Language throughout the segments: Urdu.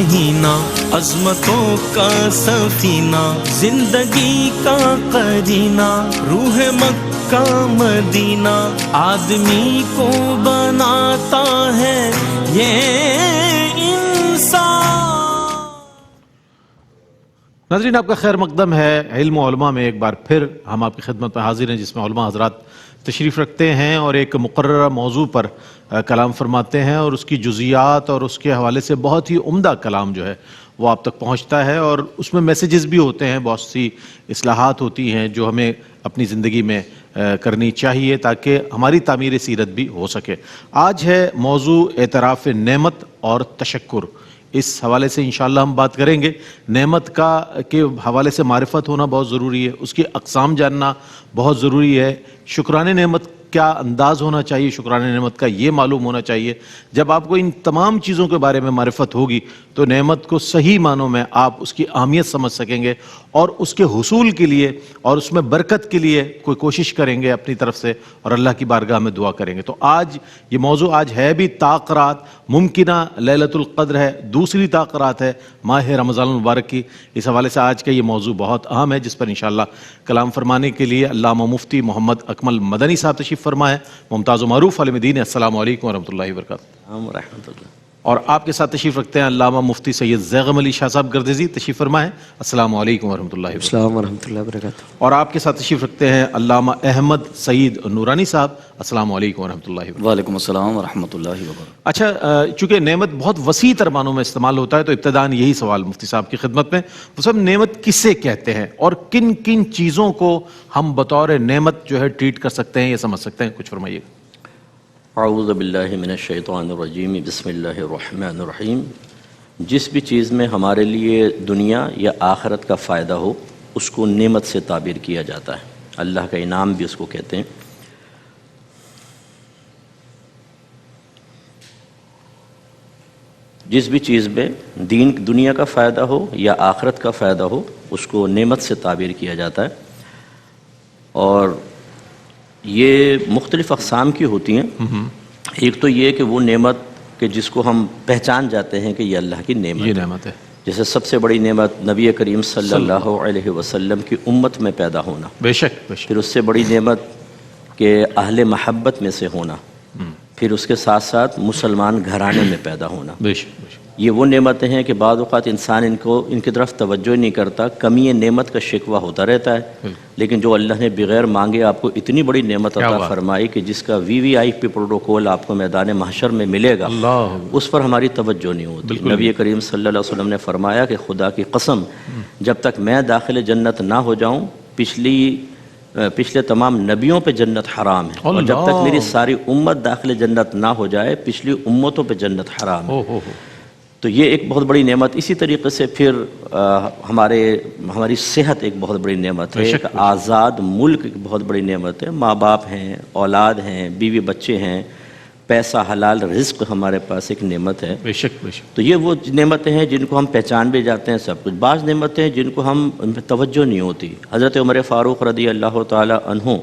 مہینہ، عظمتوں کا سفینہ، زندگی کا قرینہ، روح مکہ مدینہ، آدمی کو بناتا ہے یہ انسان۔ ناظرین، آپ کا خیر مقدم ہے علم و علماء میں ایک بار پھر ہم آپ کی خدمت میں حاضر ہیں، جس میں علماء حضرات تشریف رکھتے ہیں اور ایک مقررہ موضوع پر کلام فرماتے ہیں، اور اس کی جزیات اور اس کے حوالے سے بہت ہی عمدہ کلام جو ہے وہ آپ تک پہنچتا ہے، اور اس میں میسیجز بھی ہوتے ہیں، بہت سی اصلاحات ہوتی ہیں جو ہمیں اپنی زندگی میں کرنی چاہیے تاکہ ہماری تعمیر سیرت بھی ہو سکے۔ آج ہے موضوع اعتراف نعمت اور تشکر۔ اس حوالے سے انشاءاللہ ہم بات کریں گے۔ نعمت کے حوالے سے معرفت ہونا بہت ضروری ہے، اس کی اقسام جاننا بہت ضروری ہے، شکرانِ نعمت کیا انداز ہونا چاہیے، شکرانِ نعمت کا یہ معلوم ہونا چاہیے۔ جب آپ کو ان تمام چیزوں کے بارے میں معرفت ہوگی تو نعمت کو صحیح معنوں میں آپ اس کی اہمیت سمجھ سکیں گے، اور اس کے حصول کے لیے اور اس میں برکت کے لیے کوئی کوشش کریں گے اپنی طرف سے، اور اللہ کی بارگاہ میں دعا کریں گے۔ تو آج یہ موضوع ہے بھی طاقرات، ممکنہ لیلۃ القدر ہے، دوسری طاقرات ہے ماہ رمضان المبارک کی۔ اس حوالے سے آج کا یہ موضوع بہت اہم ہے، جس پر انشاءاللہ کلام فرمانے کے لیے علامہ مفتی محمد اکمل مدنی صاحب تشریف فرما ہے۔ ممتاز و معروف عالم دین، السلام علیکم ورحمۃ اللہ وبرکاتہ۔ ورحمۃ اللہ۔ اور آپ کے ساتھ تشریف رکھتے ہیں علامہ مفتی سید زیغم علی شاہ صاحب گردیزی، تشریف فرما ہے۔ السلام علیکم ورحمۃ اللہ وبرکاتہ۔ السلام ورحمۃ اللہ وبرکاتہ۔ اور آپ کے ساتھ تشریف رکھتے ہیں علامہ احمد سعید نورانی صاحب، السلام علیکم ورحمۃ اللہ وبرکاتہ۔ وعلیکم السلام ورحمۃ اللہ وبرکاتہ۔ اچھا، چونکہ نعمت بہت وسیع تر معنوں میں استعمال ہوتا ہے تو ابتداً یہی سوال مفتی صاحب کی خدمت میں، وہ سب نعمت کسے کہتے ہیں اور کن کن چیزوں کو ہم بطور نعمت جو ہے ٹریٹ کر سکتے ہیں یا سمجھ سکتے ہیں، کچھ فرمائیے۔ اعوذ باللہ من الشیطان الرجیم، بسم اللہ الرحمن الرحیم۔ جس بھی چیز میں ہمارے لیے دنیا یا آخرت کا فائدہ ہو اس کو نعمت سے تعبیر کیا جاتا ہے، اللہ کا انعام بھی اس کو کہتے ہیں۔ جس بھی چیز میں دنیا کا فائدہ ہو یا آخرت کا فائدہ ہو اس کو نعمت سے تعبیر کیا جاتا ہے، اور یہ مختلف اقسام کی ہوتی ہیں۔ ایک تو یہ کہ وہ نعمت کہ جس کو ہم پہچان جاتے ہیں کہ یہ اللہ کی نعمت ہے، جیسے سب سے بڑی نعمت نبی کریم صلی اللہ علیہ وسلم کی امت میں پیدا ہونا، بے شک۔ پھر اس سے بڑی نعمت کہ اہل محبت میں سے ہونا، پھر اس کے ساتھ ساتھ مسلمان گھرانے میں پیدا ہونا۔ بے شک۔ یہ وہ نعمتیں ہیں کہ بعض اوقات انسان ان کی طرف توجہ نہیں کرتا، کمی نعمت کا شکوہ ہوتا رہتا ہے، لیکن جو اللہ نے بغیر مانگے آپ کو اتنی بڑی نعمت عطا فرمائی کہ جس کا VIP پروٹوکول آپ کو میدان محشر میں ملے گا، اس پر ہماری توجہ نہیں ہوتی۔ نبی کریم صلی اللہ علیہ وسلم نے فرمایا کہ خدا کی قسم، جب تک میں داخل جنت نہ ہو جاؤں پچھلے تمام نبیوں پہ جنت حرام ہے، اور جب تک میری ساری امت داخل جنت نہ ہو جائے پچھلی امتوں پہ جنت حرام ہے۔ تو یہ ایک بہت بڑی نعمت۔ اسی طریقے سے پھر ہماری صحت ایک بہت بڑی نعمت ہے، ایک آزاد ملک ایک بہت بڑی نعمت ہے، ماں باپ ہیں، اولاد ہیں، بیوی بچے ہیں، پیسہ حلال رزق ہمارے پاس ایک نعمت ہے۔ بے شک بے شک۔ تو یہ وہ نعمتیں ہیں جن کو ہم پہچان بھی جاتے ہیں سب کچھ۔ بعض نعمتیں ہیں جن کو ان پہ توجہ نہیں ہوتی۔ حضرت عمر فاروق رضی اللہ تعالی عنہ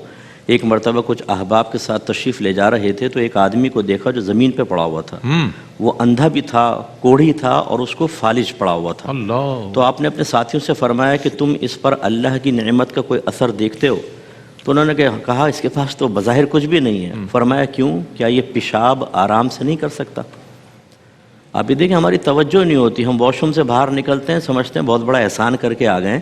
ایک مرتبہ کچھ احباب کے ساتھ تشریف لے جا رہے تھے تو ایک آدمی کو دیکھا جو زمین پہ پڑا ہوا تھا، وہ اندھا بھی تھا، کوڑھی تھا، اور اس کو فالج پڑا ہوا تھا۔ تو آپ نے اپنے ساتھیوں سے فرمایا کہ تم اس پر اللہ کی نعمت کا کوئی اثر دیکھتے ہو؟ تو انہوں نے کہا اس کے پاس تو بظاہر کچھ بھی نہیں ہے۔ فرمایا کیوں؟ کیا یہ پیشاب آرام سے نہیں کر سکتا؟ آپ یہ دیکھیں ہماری توجہ نہیں ہوتی، ہم واش روم سے باہر نکلتے ہیں سمجھتے ہیں بہت بڑا احسان کر کے آ گئے ہیں،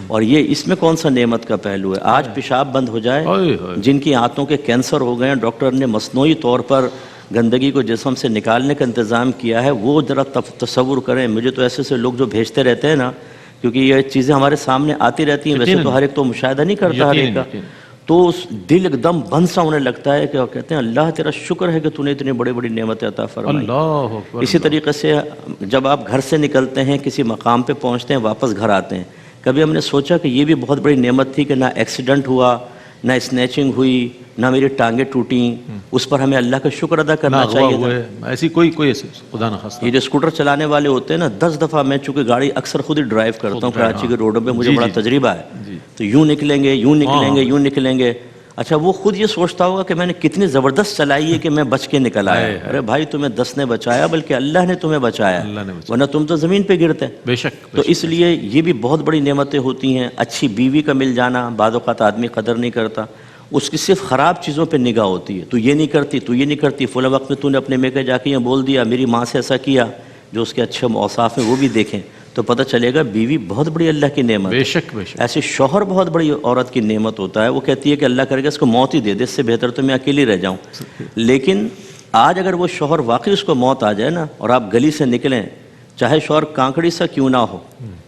اور یہ اس میں کون سا نعمت کا پہلو ہے؟ آج پیشاب بند ہو جائے، جن کی آنتوں کے کینسر ہو گئے ہیں، ڈاکٹر نے مصنوعی طور پر گندگی کو جسم سے نکالنے کا انتظام کیا ہے، وہ ذرا تصور کریں۔ مجھے تو ایسے لوگ جو بھیجتے رہتے ہیں نا، کیونکہ یہ چیزیں ہمارے سامنے آتی رہتی ہیں، ویسے تو ہر ایک تو مشاہدہ نہیں کرتا ہر ایک کا، تو دل ایک دم بند سا ہونے لگتا ہے کہ وہ کہتے ہیں اللہ تیرا شکر ہے کہ تو نے اتنی بڑی بڑی نعمتیں عطا فرمائی۔ اسی طریقے سے جب آپ گھر سے نکلتے ہیں، کسی مقام پہ پہنچتے ہیں، واپس گھر آتے ہیں، کبھی ہم نے سوچا کہ یہ بھی بہت بڑی نعمت تھی کہ نہ ایکسیڈنٹ ہوا، نہ اسنیچنگ ہوئی، نہ میری ٹانگیں ٹوٹیں، اس پر ہمیں اللہ کا شکر ادا کرنا چاہیے تھا۔ ایسی کوئی خدا نہ خواستہ۔ یہ جو اسکوٹر چلانے والے ہوتے ہیں نا، 10 دفعہ میں چونکہ گاڑی اکثر خود ہی ڈرائیو کرتا ہوں کراچی کے روڈوں پہ، مجھے بڑا تجربہ ہے، تو یوں نکلیں گے، اچھا وہ خود یہ سوچتا ہوگا کہ میں نے کتنی زبردست چلائی ہے کہ میں بچ کے نکل آیا. ارے بھائی تمہیں 10 نے بچایا بلکہ اللہ نے تمہیں بچایا, ورنہ تم تو زمین پہ گرتے. بے شک. تو اس لیے یہ بھی بہت بڑی نعمتیں ہوتی ہیں. اچھی بیوی کا مل جانا, بعض اوقات آدمی قدر نہیں کرتا, اس کی صرف خراب چیزوں پہ نگاہ ہوتی ہے. تو یہ نہیں کرتی, تو یہ نہیں کرتی, فلاں وقت میں تو نے اپنے میکے جا کے یہ بول دیا, میری ماں سے ایسا کیا. جو اس کے اچھے اوصاف ہیں وہ بھی دیکھیں تو پتہ چلے گا بیوی بہت بڑی اللہ کی نعمت ہے. بے شک بے شک. ایسے شوہر بہت بڑی عورت کی نعمت ہوتا ہے. وہ کہتی ہے کہ اللہ کرے گا اس کو موت ہی دے دے, اس سے بہتر تو میں اکیلی رہ جاؤں. لیکن آج اگر وہ شوہر واقعی اس کو موت آ جائے نا, اور آپ گلی سے نکلیں, چاہے شوہر کانکڑی سا کیوں نہ ہو,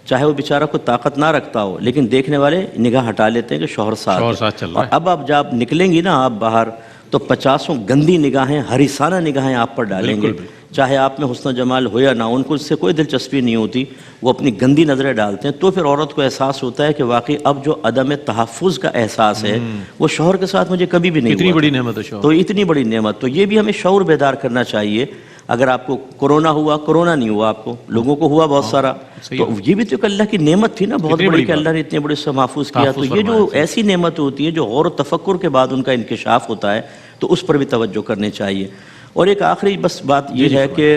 چاہے وہ بیچارہ کو طاقت نہ رکھتا ہو, لیکن دیکھنے والے نگاہ ہٹا لیتے ہیں کہ شوہر ساتھ چل رہا اور اب آپ جب نکلیں گی نا آپ باہر, تو 50 گندی نگاہیں, حریصانہ نگاہیں آپ پر ڈالیں گے. چاہے آپ میں حسن و جمال ہو یا نہ, ان کو اس سے کوئی دلچسپی نہیں ہوتی, وہ اپنی گندی نظریں ڈالتے ہیں. تو پھر عورت کو احساس ہوتا ہے کہ واقعی اب جو عدم تحفظ کا احساس ہے وہ شوہر کے ساتھ مجھے کبھی بھی نہیں ہوا. اتنی بڑی نعمت ہے شوہر, تو اتنی بڑی نعمت. تو یہ بھی ہمیں شعور بیدار کرنا چاہیے. اگر آپ کو کورونا ہوا, کورونا نہیں ہوا آپ کو, لوگوں کو ہوا بہت سارا, تو یہ بھی تو ایک اللہ کی نعمت تھی نا بہت بڑی, کہ اللہ نے اتنے بڑے سے محفوظ کیا. تو یہ جو ایسی نعمت ہوتی ہے جو غور و تفکر کے بعد ان کا انکشاف ہوتا ہے, تو اس پر بھی توجہ کرنی چاہیے. اور ایک آخری بس بات یہ ہے کہ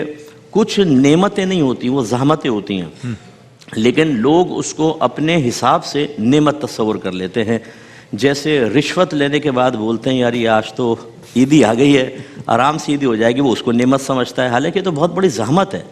کچھ نعمتیں نہیں ہوتی, وہ زحمتیں ہوتی ہیں, لیکن لوگ اس کو اپنے حساب سے نعمت تصور کر لیتے ہیں. جیسے رشوت لینے کے بعد بولتے ہیں یار یہ آج تو عیدی آ گئی ہے, آرام سے عیدی ہو جائے گی, وہ اس کو نعمت سمجھتا ہے. حالانکہ تو بہت بڑی زحمت ہے.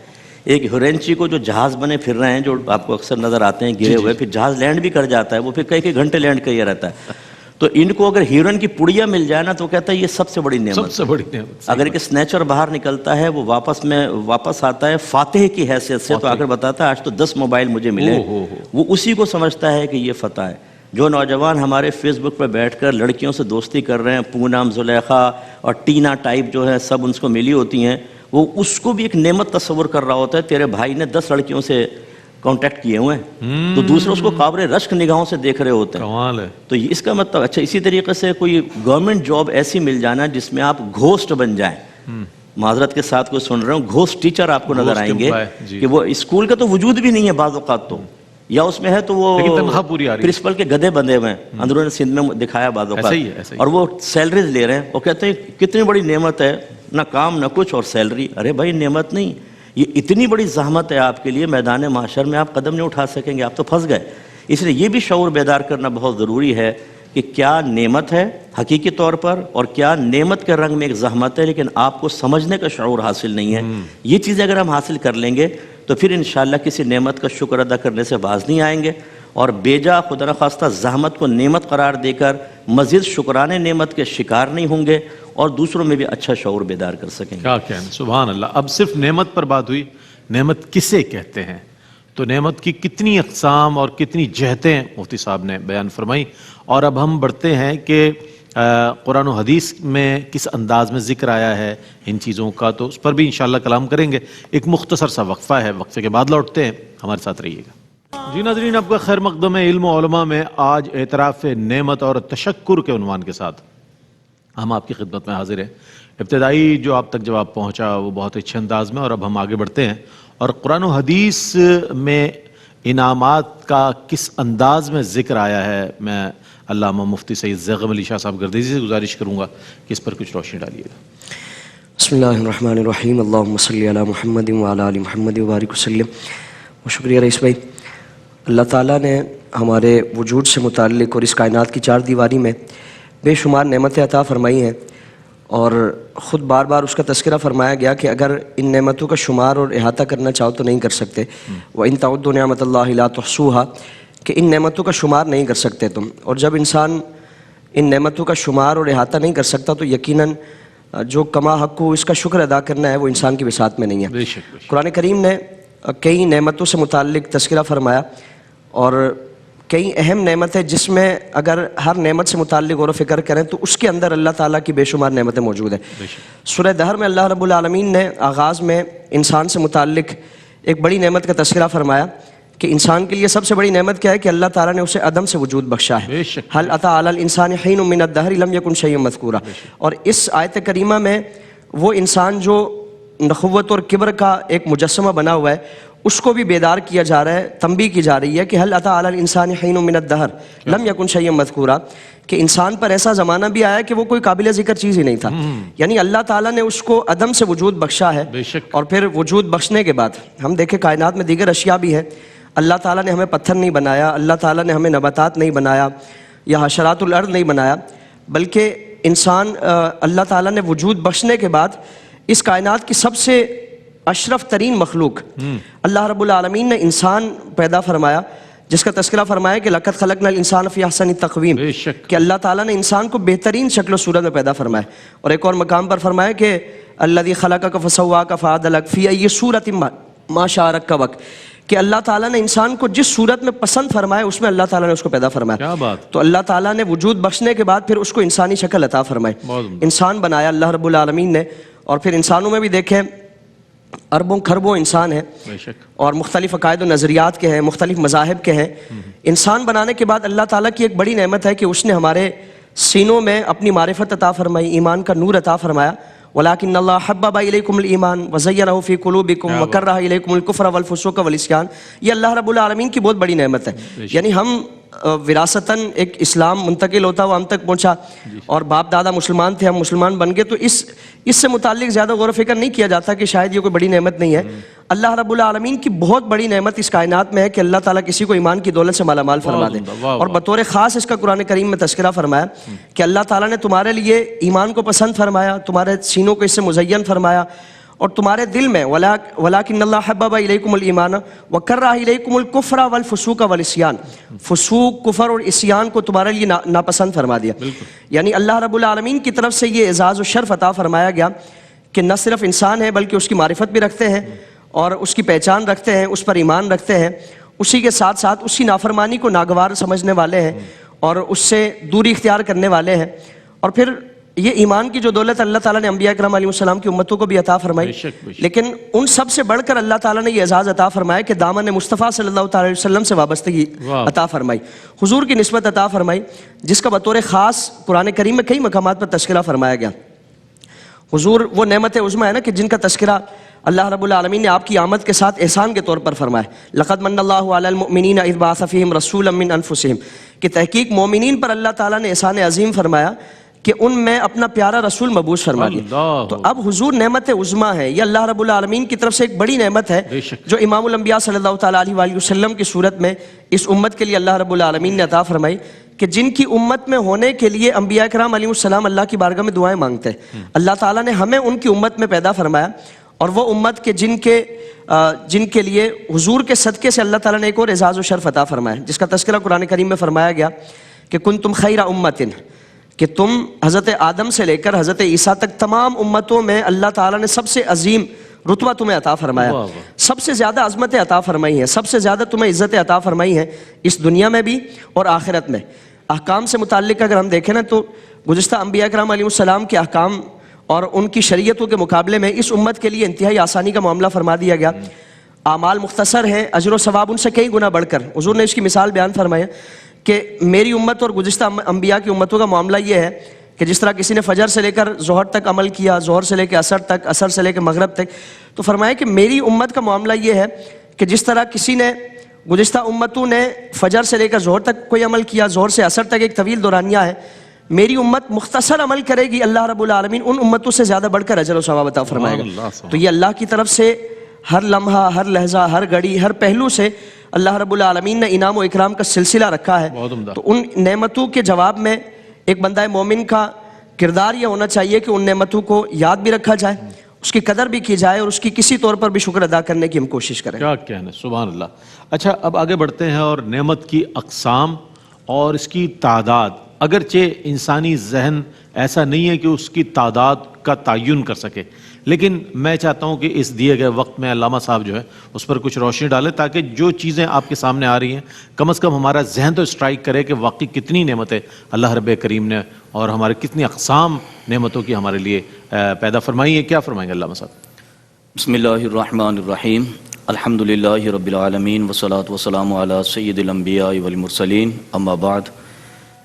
ایک ہورنچی کو جو جہاز بنے پھر رہے ہیں, جو آپ کو اکثر نظر آتے ہیں گرے ہوئے, پھر جہاز لینڈ بھی کر جاتا ہے, وہ پھر کئی گھنٹے لینڈ کیا رہتا ہے. تو ان کو اگر ہیرن کی پڑیا مل جائے نا, تو کہتا ہے یہ سب سے بڑی نعمت. سب سے بڑی نعمت. اگر ایک سنیچر باہر نکلتا ہے, وہ واپس آتا ہے فاتح کی حیثیت سے, تو آ کر بتاتا ہے آج تو 10 موبائل مجھے ملے, وہ اسی کو سمجھتا ہے کہ یہ فتح ہے. جو نوجوان ہمارے فیس بک پر بیٹھ کر لڑکیوں سے دوستی کر رہے ہیں, پونم, زلیخا اور ٹینا ٹائپ جو ہے سب ان کو ملی ہوتی ہیں, وہ اس کو بھی ایک نعمت تصور کر رہا ہوتا ہے. تیرے بھائی نے 10 لڑکیوں سے کانٹیکٹ کیے ہوئے ہیں, تو دوسرے اس کو قابل رشک نگاہوں سے دیکھ رہے ہوتے ہیں. کمال ہے. تو اس کا مطلب اچھا, اسی طریقے سے کوئی گورنمنٹ جاب ایسی مل جانا جس میں آپ گھوسٹ بن جائیں, معذرت کے ساتھ کوئی سن رہے ہوں, گھوسٹ ٹیچر آپ کو نظر آئیں گے کہ وہ اسکول کا تو وجود بھی نہیں ہے بعض اوقات, تو یا اس میں ہے تو وہ پرنسپل کے گدھے بندھے ہوئے ہیں, اندرون سندھ میں دکھایا بعض اوقات, اور وہ سیلریز لے رہے ہیں, اور کہتے ہیں کتنی بڑی نعمت ہے, نہ کام نہ کچھ اور سیلری. ارے بھائی نعمت نہیں, یہ اتنی بڑی زحمت ہے آپ کے لیے, میدان محشر میں آپ قدم نہیں اٹھا سکیں گے, آپ تو پھنس گئے. اس لیے یہ بھی شعور بیدار کرنا بہت ضروری ہے کہ کیا نعمت ہے حقیقی طور پر, اور کیا نعمت کے رنگ میں ایک زحمت ہے, لیکن آپ کو سمجھنے کا شعور حاصل نہیں ہے. یہ چیزیں اگر ہم حاصل کر لیں گے تو پھر انشاءاللہ کسی نعمت کا شکر ادا کرنے سے باز نہیں آئیں گے, اور بیجا خدا نخواستہ زحمت کو نعمت قرار دے کر مزید شکرانے نعمت کے شکار نہیں ہوں گے, اور دوسروں میں بھی اچھا شعور بیدار کر سکیں گے. کیا کہنا, سبحان اللہ. اب صرف نعمت پر بات ہوئی, نعمت کسے کہتے ہیں, تو نعمت کی کتنی اقسام اور کتنی جہتیں مفتی صاحب نے بیان فرمائی. اور اب ہم بڑھتے ہیں کہ قرآن و حدیث میں کس انداز میں ذکر آیا ہے ان چیزوں کا, تو اس پر بھی انشاءاللہ کلام کریں گے. ایک مختصر سا وقفہ ہے, وقفے کے بعد لوٹتے ہیں, ہمارے ساتھ رہیے گا. جی ناظرین, آپ کا خیر مقدم ہے علم و علماء میں. آج اعتراف نعمت اور تشکر کے عنوان کے ساتھ ہم آپ کی خدمت میں حاضر ہیں. ابتدائی جو آپ تک جواب پہنچا وہ بہت اچھے انداز میں, اور اب ہم آگے بڑھتے ہیں, اور قرآن و حدیث میں انعامات کا کس انداز میں ذکر آیا ہے. میں علامہ مفتی سید زیغم علی شاہ صاحب گردیزی سے گزارش کروں گا کہ اس پر کچھ روشنی ڈالیے گا. بسم اللہ الرحمن الرحیم. اللہم صلی علی محمد وعلی آل محمد وبارک وسلم. شکریہ رئیس بھائی. اللہ تعالیٰ نے ہمارے وجود سے متعلق اور اس کائنات کی 4 دیواری میں بے شمار نعمتیں عطا فرمائی ہیں, اور خود بار بار اس کا تذکرہ فرمایا گیا کہ اگر ان نعمتوں کا شمار اور احاطہ کرنا چاہو تو نہیں کر سکتے. وَإِن تَعُدُّوا نِعْمَتَ اللَّهِ لَا تُحْصُوهَا, کہ ان نعمتوں کا شمار نہیں کر سکتے تم. اور جب انسان ان نعمتوں کا شمار اور احاطہ نہیں کر سکتا تو یقیناً جو کما حق کو اس کا شکر ادا کرنا ہے وہ انسان کی وسعت میں نہیں ہے. قرآن کریم نے کئی نعمتوں سے متعلق تذکرہ فرمایا, اور کئی اہم نعمت ہے جس میں اگر ہر نعمت سے متعلق غور و فکر کریں تو اس کے اندر اللہ تعالیٰ کی بے شمار نعمتیں موجود ہیں. سورہ دہر میں اللہ رب العالمین نے آغاز میں انسان سے متعلق ایک بڑی نعمت کا تذکرہ فرمایا کہ انسان کے لیے سب سے بڑی نعمت کیا ہے کہ اللہ تعالیٰ نے اسے عدم سے وجود بخشا ہے. هل أتى على الإنسان حين من الدهر لم يكن شيئا مذكورا. اور اس آیت کریمہ میں وہ انسان جو نخوت اور کبر کا ایک مجسمہ بنا ہوا ہے اس کو بھی بیدار کیا جا رہا ہے، تنبیہ کی جا رہی ہے کہ حل اتی علی الانسان حین من الدہر لم یکن شیئا مذکورا، کہ انسان پر ایسا زمانہ بھی آیا کہ وہ کوئی قابل ذکر چیز ہی نہیں تھا، یعنی اللہ تعالیٰ نے اس کو عدم سے وجود بخشا ہے، اور پھر وجود بخشنے کے بعد ہم دیکھیں کائنات میں دیگر اشیاء بھی ہیں، اللہ تعالیٰ نے ہمیں پتھر نہیں بنایا، اللہ تعالیٰ نے ہمیں نباتات نہیں بنایا یا حشرات الارض نہیں بنایا، بلکہ انسان اللہ تعالیٰ نے وجود بخشنے کے بعد اس کائنات کی سب سے اشرف ترین مخلوق اللہ رب العالمین نے انسان پیدا فرمایا، جس کا تذکرہ فرمایا کہ لقد خلقنا الانسان فی احسن تقویم، کہ اللہ تعالیٰ نے انسان کو بہترین شکل و صورت میں پیدا فرمایا، اور ایک اور مقام پر فرمایا کہ الذی خلقک فسواک فعدلک فی ای صورت ما شاء رکبک، کہ اللہ تعالیٰ نے انسان کو جس صورت میں پسند فرمایا اس میں اللہ تعالیٰ نے اس کو پیدا فرمایا۔ کیا بات! تو اللہ تعالیٰ نے وجود بخشنے کے بعد پھر اس کو انسانی شکل عطا فرمائی، انسان بنایا اللہ رب العالمین نے، اور پھر انسانوں میں بھی دیکھیں اربوں کھربوں انسان ہیں اور مختلف عقائد و نظریات کے ہیں، مختلف مذاہب کے ہیں۔ انسان بنانے کے بعد اللہ تعالیٰ کی ایک بڑی نعمت ہے کہ اس نے ہمارے سینوں میں اپنی معرفت عطا فرمائی، ایمان کا نور عطا فرمایا، وَلَٰكِنَّ اللَّهَ حَبَّبَ إِلَيْكُمُ الْإِيمَانَ وَزَيَّنَهُ فِي قُلُوبِكُمْ وَكَرَّهَ إِلَيْكُمُ الْكُفْرَ وَالْفُسُوقَ وَالْعِصْيَانَ، یہ اللہ رب العالمین کی بہت بڑی نعمت ہے، یعنی ہم وراثتاً ایک اسلام منتقل ہوتا ہوا ہم تک پہنچا، اور باپ دادا مسلمان تھے، ہم مسلمان بن گئے، تو اس سے متعلق زیادہ غور و فکر نہیں کیا جاتا کہ شاید یہ کوئی بڑی نعمت نہیں ہے۔ اللہ رب العالمین کی بہت بڑی نعمت اس کائنات میں ہے کہ اللہ تعالیٰ کسی کو ایمان کی دولت سے مالا مال فرما دے، اور بطور خاص اس کا قرآن کریم میں تذکرہ فرمایا کہ اللہ تعالیٰ نے تمہارے لیے ایمان کو پسند فرمایا، تمہارے سینوں کو اس سے مزین فرمایا، اور تمہارے دل میں وَلَٰكِنَّ اللَّهَ حَبَّبَ إِلَيْكُمُ الْإِيمَانَ وَكَرَّهَ إِلَيْكُمُ الْكُفْرَ وَالْفُسُوقَ وَالْعِصْيَانَ، فسوق، کفر اور عصیان کو تمہارے لیے ناپسند فرما دیا، یعنی اللہ رب العالمین کی طرف سے یہ اعزاز و شرف عطا فرمایا گیا کہ نہ صرف انسان ہے بلکہ اس کی معرفت بھی رکھتے ہیں اور اس کی پہچان رکھتے ہیں، اس پر ایمان رکھتے ہیں، اسی کے ساتھ ساتھ اسی نافرمانی کو ناگوار سمجھنے والے ہیں اور اس سے دوری اختیار کرنے والے ہیں، اور پھر یہ ایمان کی جو دولت اللہ تعالیٰ نے انبیاء کرام علیہ السلام کی امتوں کو بھی عطا فرمائی، لیکن ان سب سے بڑھ کر اللہ تعالیٰ نے یہ اعزاز عطا فرمایا کہ دامن مصطفیٰ صلی اللہ تعالیٰ علیہ وسلم سے وابستگی عطا فرمائی، حضور کی نسبت عطا فرمائی، جس کا بطور خاص قرآن کریم میں کئی مقامات پر تذکرہ فرمایا گیا۔ حضور وہ نعمت عظمیٰ ہے نا کہ جن کا تذکرہ اللہ رب العالمین نے آپ کی آمد کے ساتھ احسان کے طور پر فرمایا، لقد من اللہ علی المؤمنین اذ بعث فیہم رسولا من انفسہم، کہ تحقیق مومنین پر اللہ تعالیٰ نے احسان عظیم فرمایا کہ ان میں اپنا پیارا رسول مبعوث فرما دیا۔ تو اب حضور نعمت عظمیٰ ہے، یہ اللہ رب العالمین کی طرف سے ایک بڑی نعمت ہے جو امام الانبیاء صلی اللہ تعالیٰ علیہ وآلہ وسلم کی صورت میں اس امت کے لیے اللہ رب العالمین نے عطا فرمائی، کہ جن کی امت میں ہونے کے لیے انبیاء کرام علیہ السلام اللہ کی بارگاہ میں دعائیں مانگتے ہیں، اللہ تعالیٰ نے ہمیں ان کی امت میں پیدا فرمایا، اور وہ امت کے جن کے لیے حضور کے صدقے سے اللہ تعالیٰ نے ایک اور اعزاز و شرف عطا فرمایا، جس کا تذکرہ قرآن کریم میں فرمایا گیا کہ کنتم خیر امت، کہ تم حضرت آدم سے لے کر حضرت عیسیٰ تک تمام امتوں میں اللہ تعالیٰ نے سب سے عظیم رتبہ تمہیں عطا فرمایا، سب سے زیادہ عظمتیں عطا فرمائی ہیں، سب سے زیادہ تمہیں عزتیں عطا فرمائی ہیں اس دنیا میں بھی اور آخرت میں۔ احکام سے متعلق اگر ہم دیکھیں نا تو گزشتہ انبیاء کرام علیہ السلام کے احکام اور ان کی شریعتوں کے مقابلے میں اس امت کے لیے انتہائی آسانی کا معاملہ فرما دیا گیا، اعمال مختصر ہیں، اجر و ثواب ان سے کئی گنا بڑھ کر، حضور نے اس کی مثال بیان فرمایا کہ میری امت اور گزشتہ انبیاء کی امتوں کا معاملہ یہ ہے کہ جس طرح کسی نے فجر سے لے کر ظہر تک عمل کیا، ظہر سے لے کے عصر تک، عصر سے لے کے مغرب تک، تو فرمایا کہ میری امت کا معاملہ یہ ہے کہ جس طرح کسی نے گزشتہ امتوں نے فجر سے لے کر ظہر تک کوئی عمل کیا، ظہر سے عصر تک ایک طویل دورانیہ ہے، میری امت مختصر عمل کرے گی، اللہ رب العالمین ان امتوں سے زیادہ بڑھ کر اجر و ثواب عطا فرمائے گا۔ تو یہ اللہ کی طرف سے ہر لمحہ، ہر لحظہ، ہر گھڑی، ہر پہلو سے اللہ رب العالمین نے انعام و اکرام کا سلسلہ رکھا ہے۔ تو ان نعمتوں کے جواب میں ایک بندہ مومن کا کردار یہ ہونا چاہیے کہ ان نعمتوں کو یاد بھی رکھا جائے، اس کی قدر بھی کی جائے، اور اس کی کسی طور پر بھی شکر ادا کرنے کی ہم کوشش کریں۔ کیا کہنا، سبحان اللہ۔ اچھا، اب آگے بڑھتے ہیں اور نعمت کی اقسام اور اس کی تعداد، اگرچہ انسانی ذہن ایسا نہیں ہے کہ اس کی تعداد کا تعین کر سکے، لیکن میں چاہتا ہوں کہ اس دیے گئے وقت میں علامہ صاحب جو ہے اس پر کچھ روشنی ڈالے، تاکہ جو چیزیں آپ کے سامنے آ رہی ہیں کم از کم ہمارا ذہن تو اسٹرائک کرے کہ واقعی کتنی نعمتیں اللہ رب کریم نے اور ہمارے کتنی اقسام نعمتوں کی ہمارے لیے پیدا فرمائی ہیں۔ کیا فرمائیں گے علامہ صاحب؟ بسم اللہ الرحمن الرحیم، الحمدللہ رب العالمین والصلاة والسلام علی سید الانبیاء والمرسلین، اما بعد۔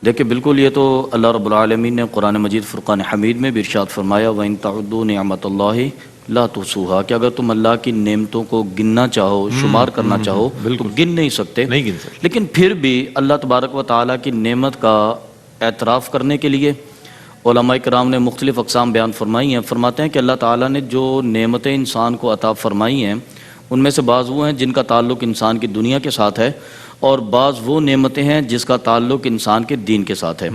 دیکھیں، بالکل یہ تو اللہ رب العالمین نے قرآن مجید فرقان حمید میں بھی ارشاد فرمایا، وَإِن تَعُدُّوا نِعْمَتَ اللَّهِ لا تحصوها کہ اگر تم اللہ کی نعمتوں کو گننا چاہو، شمار کرنا چاہو تو گن نہیں سکتے. نہیں گن سکتے. لیکن پھر بھی اللہ تبارک و تعالیٰ کی نعمت کا اعتراف کرنے کے لیے علماء کرام نے مختلف اقسام بیان فرمائی ہیں. فرماتے ہیں کہ اللہ تعالیٰ نے جو نعمتیں انسان کو عطا فرمائی ہیں ان میں سے بعض وہ ہیں جن کا تعلق انسان کی دنیا کے ساتھ ہے، اور بعض وہ نعمتیں ہیں جس کا تعلق انسان کے دین کے ساتھ ہے.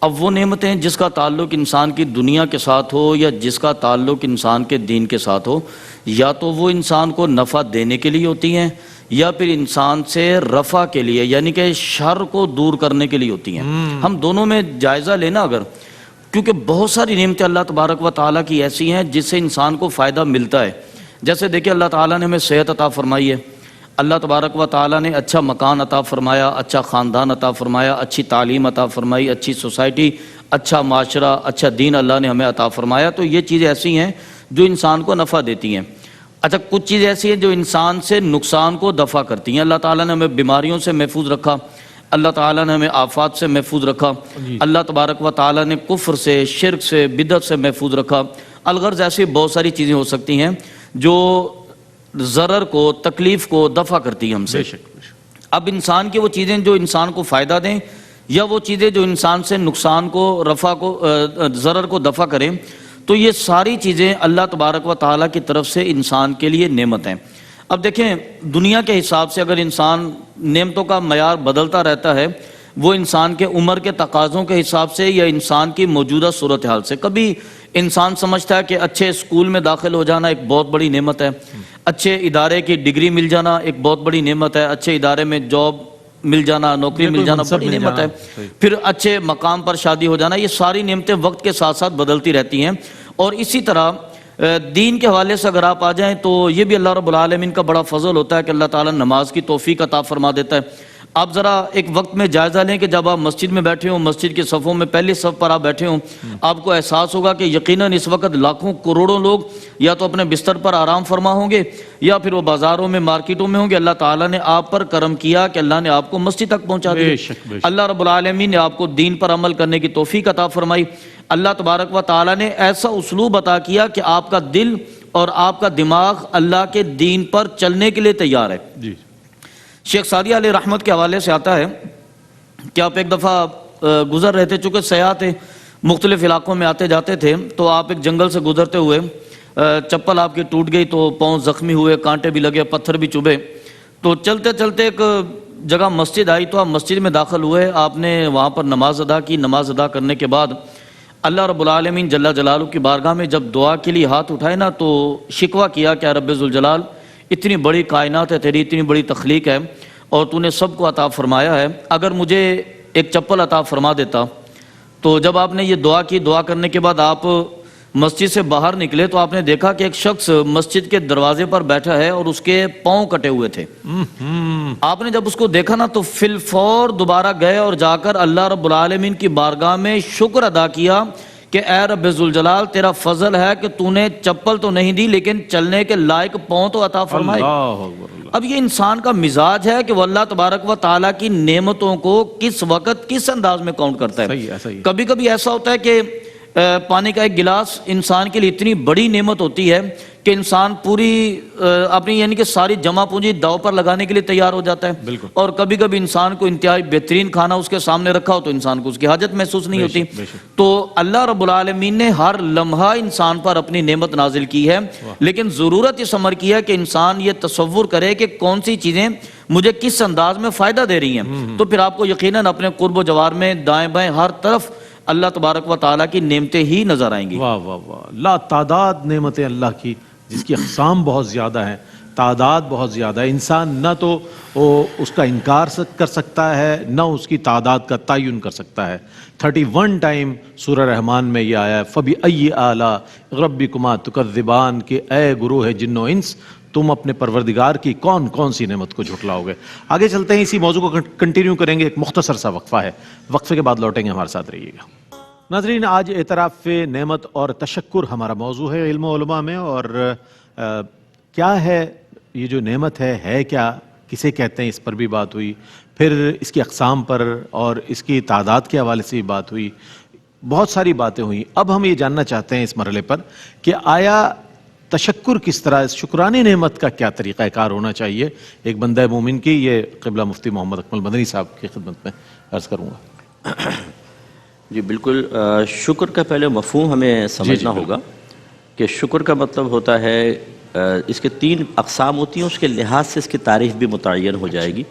اب وہ نعمتیں جس کا تعلق انسان کی دنیا کے ساتھ ہو یا جس کا تعلق انسان کے دین کے ساتھ ہو، یا تو وہ انسان کو نفع دینے کے لیے ہوتی ہیں یا پھر انسان سے رفع کے لیے، یعنی کہ شر کو دور کرنے کے لیے ہوتی ہیں. ہم دونوں میں جائزہ لینا اگر، کیونکہ بہت ساری نعمتیں اللہ تبارک و تعالیٰ کی ایسی ہیں جس سے انسان کو فائدہ ملتا ہے. جیسے دیکھیں اللہ تعالیٰ نے ہمیں صحت عطا فرمائی ہے، اللہ تبارک و تعالیٰ نے اچھا مکان عطا فرمایا، اچھا خاندان عطا فرمایا، اچھی تعلیم عطا فرمائی، اچھی سوسائٹی، اچھا معاشرہ، اچھا دین اللہ نے ہمیں عطا فرمایا. تو یہ چیزیں ایسی ہیں جو انسان کو نفع دیتی ہیں. اچھا کچھ چیزیں ایسی ہیں جو انسان سے نقصان کو دفع کرتی ہیں. اللہ تعالیٰ نے ہمیں بیماریوں سے محفوظ رکھا، اللہ تعالیٰ نے ہمیں آفات سے محفوظ رکھا، اللہ تبارک و تعالیٰ نے کفر سے، شرک سے، بدعت سے محفوظ رکھا. الغرض ایسی بہت ساری چیزیں ہو سکتی ہیں جو ضرر کو، تکلیف کو دفع کرتی ہیں ہم سے. اب انسان کی وہ چیزیں جو انسان کو فائدہ دیں یا وہ چیزیں جو انسان سے نقصان کو، رفع کو، ضرر کو دفع کریں، تو یہ ساری چیزیں اللہ تبارک و تعالیٰ کی طرف سے انسان کے لیے نعمت ہیں. اب دیکھیں دنیا کے حساب سے اگر انسان نعمتوں کا معیار بدلتا رہتا ہے، وہ انسان کے عمر کے تقاضوں کے حساب سے یا انسان کی موجودہ صورتحال سے. کبھی انسان سمجھتا ہے کہ اچھے اسکول میں داخل ہو جانا ایک بہت بڑی نعمت ہے، اچھے ادارے کی ڈگری مل جانا ایک بہت بڑی نعمت ہے، اچھے ادارے میں جاب مل جانا، نوکری مل جانا بڑی نعمت ہے، پھر اچھے مقام پر شادی ہو جانا. یہ ساری نعمتیں وقت کے ساتھ ساتھ بدلتی رہتی ہیں. اور اسی طرح دین کے حوالے سے اگر آپ آ جائیں تو یہ بھی اللہ رب العالمین کا بڑا فضل ہوتا ہے کہ اللہ تعالیٰ نماز کی توفیق عطا فرما دیتا ہے. آپ ذرا ایک وقت میں جائزہ لیں کہ جب آپ مسجد میں بیٹھے ہوں، مسجد کے صفوں میں پہلی صف پر آپ بیٹھے ہوں، آپ کو احساس ہوگا کہ یقیناً اس وقت لاکھوں کروڑوں لوگ یا تو اپنے بستر پر آرام فرما ہوں گے یا پھر وہ بازاروں میں، مارکیٹوں میں ہوں گے. اللہ تعالیٰ نے آپ پر کرم کیا کہ اللہ نے آپ کو مسجد تک پہنچا دیا. اللہ رب العالمین نے آپ کو دین پر عمل کرنے کی توفیق عطا فرمائی. اللہ تبارک و تعالیٰ نے ایسا اسلوب عطا کیا کہ آپ کا دل اور آپ کا دماغ اللہ کے دین پر چلنے کے لیے تیار ہے. شیخ سعدی علیہ رحمت کے حوالے سے آتا ہے کہ آپ ایک دفعہ گزر رہے تھے، چونکہ سیاح تھے، مختلف علاقوں میں آتے جاتے تھے، تو آپ ایک جنگل سے گزرتے ہوئے چپل آپ کی ٹوٹ گئی تو پاؤں زخمی ہوئے، کانٹے بھی لگے، پتھر بھی چبھے. تو چلتے چلتے ایک جگہ مسجد آئی تو آپ مسجد میں داخل ہوئے، آپ نے وہاں پر نماز ادا کی. نماز ادا کرنے کے بعد اللہ رب العالمین جل جلالہ کی بارگاہ میں جب دعا کے لیے ہاتھ اٹھائے نا تو شکوہ کیا کہ رب ذوالجلال اتنی بڑی کائنات ہے تیری، اتنی بڑی تخلیق ہے اور تو نے سب کو عطا فرمایا ہے، اگر مجھے ایک چپل عطا فرما دیتا. تو جب آپ نے یہ دعا کی، دعا کرنے کے بعد آپ مسجد سے باہر نکلے تو آپ نے دیکھا کہ ایک شخص مسجد کے دروازے پر بیٹھا ہے اور اس کے پاؤں کٹے ہوئے تھے. آپ نے جب اس کو دیکھا نا تو فی الفور دوبارہ گئے اور جا کر اللہ رب العالمین کی بارگاہ میں شکر ادا کیا کہ اے رب ذوالجلال تیرا فضل ہے کہ تو نے چپل تو نہیں دی لیکن چلنے کے لائق پاؤں تو عطا فرمائے. اب یہ انسان کا مزاج ہے کہ وہ اللہ تبارک و تعالیٰ کی نعمتوں کو کس وقت کس انداز میں کاؤنٹ کرتا ہے. کبھی کبھی ایسا ہوتا ہے کہ پانی کا ایک گلاس انسان کے لیے اتنی بڑی نعمت ہوتی ہے کہ انسان پوری اپنی یعنی کہ ساری جمع پونجی داؤ پر لگانے کے لیے تیار ہو جاتا ہے. اور کبھی کبھی انسان کو انتہائی بہترین کھانا اس کے سامنے رکھا ہو تو انسان کو اس کی حاجت محسوس نہیں ہوتی. تو اللہ رب العالمین نے ہر لمحہ انسان پر اپنی نعمت نازل کی ہے، لیکن ضرورت اس امر کی ہے کہ انسان یہ تصور کرے کہ کون سی چیزیں مجھے کس انداز میں فائدہ دے رہی ہیں. تو پھر آپ کو یقیناً اپنے قرب و جوار میں دائیں بائیں ہر طرف اللہ تبارک و تعالیٰ کی نعمتیں ہی نظر آئیں گی. واہ واہ واہ، لا تعداد نعمتیں اللہ کی، جس کی اقسام بہت زیادہ ہیں، تعداد بہت زیادہ ہے. انسان نہ تو اس کا انکار کر سکتا ہے نہ اس کی تعداد کا تعین کر سکتا ہے. 31 ٹائم سورہ رحمان میں یہ آیا ہے فَبِأَيِّ آلَاءِ رَبِّكُمَا تُكَذِّبَانِ کہ اے گروہ جن و انس تم اپنے پروردگار کی کون کون سی نعمت کو جھٹلاؤ گے. آگے چلتے ہیں، اسی موضوع کو کنٹینیو کریں گے. ایک مختصر سا وقفہ ہے، وقفے کے بعد لوٹیں گے، ہمارے ساتھ رہیے گا. ناظرین، آج اعتراف نعمت اور تشکر ہمارا موضوع ہے علم و علماء میں. اور کیا ہے یہ جو نعمت ہے کیا، کسے کہتے ہیں، اس پر بھی بات ہوئی. پھر اس کی اقسام پر اور اس کی تعداد کے حوالے سے بھی بات ہوئی. بہت ساری باتیں ہوئیں. اب ہم یہ جاننا چاہتے ہیں اس مرحلے پر کہ آیا تشکر کس طرح، اس شکرانے نعمت کا کیا طریقہ کار ہونا چاہیے ایک بندہ مومن کی، یہ قبلہ مفتی محمد اکمل مدنی صاحب کی خدمت میں عرض کروں گا۔ جی بالکل، شکر کا پہلے مفہوم ہمیں سمجھنا ہوگا کہ شکر کا مطلب ہوتا ہے، اس کے 3 اقسام ہوتی ہیں، اس کے لحاظ سے اس کی تعریف بھی متعین ہو جائے گی۔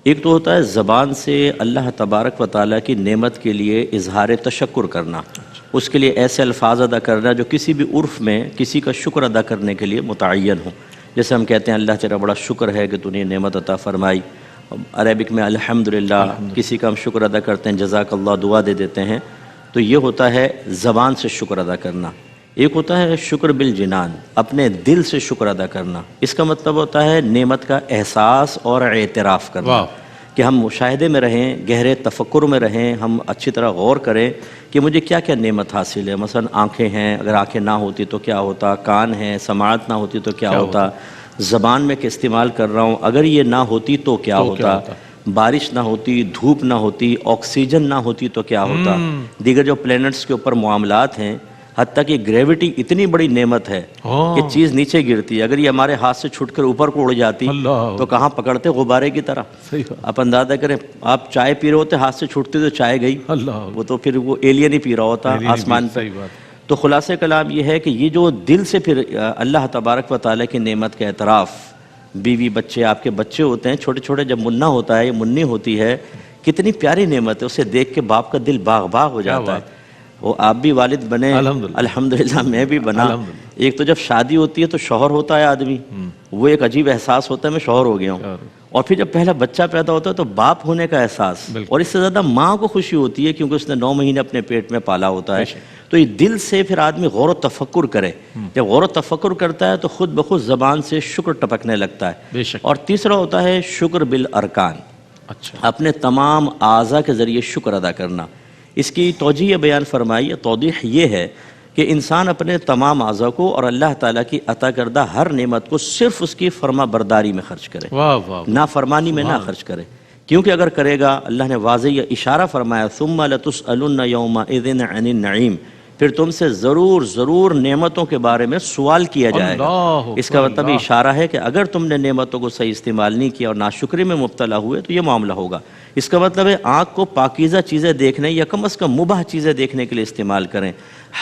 ایک تو ہوتا ہے زبان سے اللہ تبارک و تعالیٰ کی نعمت کے لیے اظہار تشکر کرنا، اس کے لیے ایسے الفاظ ادا کرنا جو کسی بھی عرف میں کسی کا شکر ادا کرنے کے لیے متعین ہوں۔ جیسے ہم کہتے ہیں اللہ تیرا بڑا شکر ہے کہ تو نے نعمت عطا فرمائی، عربک میں الحمدللہ، کسی کا ہم شکر ادا کرتے ہیں جزاک اللہ، دعا دے دیتے ہیں، تو یہ ہوتا ہے زبان سے شکر ادا کرنا۔ ایک ہوتا ہے شکر بالجنان، اپنے دل سے شکر ادا کرنا، اس کا مطلب ہوتا ہے نعمت کا احساس اور اعتراف کرنا، کہ ہم مشاہدے میں رہیں، گہرے تفکر میں رہیں، ہم اچھی طرح غور کریں کہ مجھے کیا کیا نعمت حاصل ہے۔ مثلا آنکھیں ہیں، اگر آنکھیں نہ ہوتی تو کیا ہوتا، کان ہیں، سماعت نہ ہوتی تو کیا ہوتا، زبان میں کہ استعمال کر رہا ہوں اگر یہ نہ ہوتی تو کیا ہوتا، بارش نہ ہوتی، دھوپ نہ ہوتی، آکسیجن نہ ہوتی تو کیا ہوتا، دیگر جو پلینٹس کے اوپر معاملات ہیں، حتیٰ کہ گریوٹی اتنی بڑی نعمت ہے کہ چیز نیچے گرتی ہے، اگر یہ ہمارے ہاتھ سے چھوٹ کر اوپر کو اڑ جاتی تو کہاں پکڑتے، غبارے کی طرح۔ آپ اندازہ کریں، آپ چائے پی رہے ہوتے، ہاتھ سے چھوٹتے تو چائے گئی، وہ تو پھر وہ ایلین ہی پی رہا ہوتا آسمان پہ۔ تو خلاصہ کلام یہ ہے کہ یہ جو دل سے پھر اللہ تبارک و تعالیٰ کی نعمت کا اعتراف، بیوی بچے، آپ کے بچے ہوتے ہیں چھوٹے چھوٹے، جب منا ہوتا ہے، یہ منی ہوتی ہے، کتنی پیاری نعمت ہے، اسے دیکھ کے باپ کا دل باغ باغ ہو جاتا ہے۔ وہ آپ بھی والد بنے، الحمدللہ میں بھی بنا۔ ایک تو جب شادی ہوتی ہے تو شوہر ہوتا ہے آدمی، وہ ایک عجیب احساس ہوتا ہے میں شوہر ہو گیا ہوں، اور پھر جب پہلا بچہ پیدا ہوتا ہے تو باپ ہونے کا احساس، اور اس سے زیادہ ماں کو خوشی ہوتی ہے کیونکہ اس نے 9 مہینے اپنے پیٹ میں پالا ہوتا ہے۔ تو یہ دل سے پھر آدمی غور و تفکر کرے، جب غور و تفکر کرتا ہے تو خود بخود زبان سے شکر ٹپکنے لگتا ہے۔ اور تیسرا ہوتا ہے شکر بالارکان، اپنے تمام اعضاء کے ذریعے شکر ادا کرنا۔ اس کی توجیہ بیان فرمائی، توضیح یہ ہے کہ انسان اپنے تمام اعضاء کو اور اللہ تعالیٰ کی عطا کردہ ہر نعمت کو صرف اس کی فرما برداری میں خرچ کرے، نافرمانی میں نہ خرچ کرے، کیونکہ اگر کرے گا، اللہ نے واضح اشارہ فرمایا ثم لتسألن یومئذ عن النعیم، پھر تم سے ضرور ضرور نعمتوں کے بارے میں سوال کیا جائے گا۔ اس کا مطلب اشارہ ہے کہ اگر تم نے نعمتوں کو صحیح استعمال نہیں کیا اور ناشکری میں مبتلا ہوئے تو یہ معاملہ ہوگا۔ اس کا مطلب ہے آنکھ کو پاکیزہ چیزیں دیکھنے یا کم از کم مباح چیزیں دیکھنے کے لیے استعمال کریں۔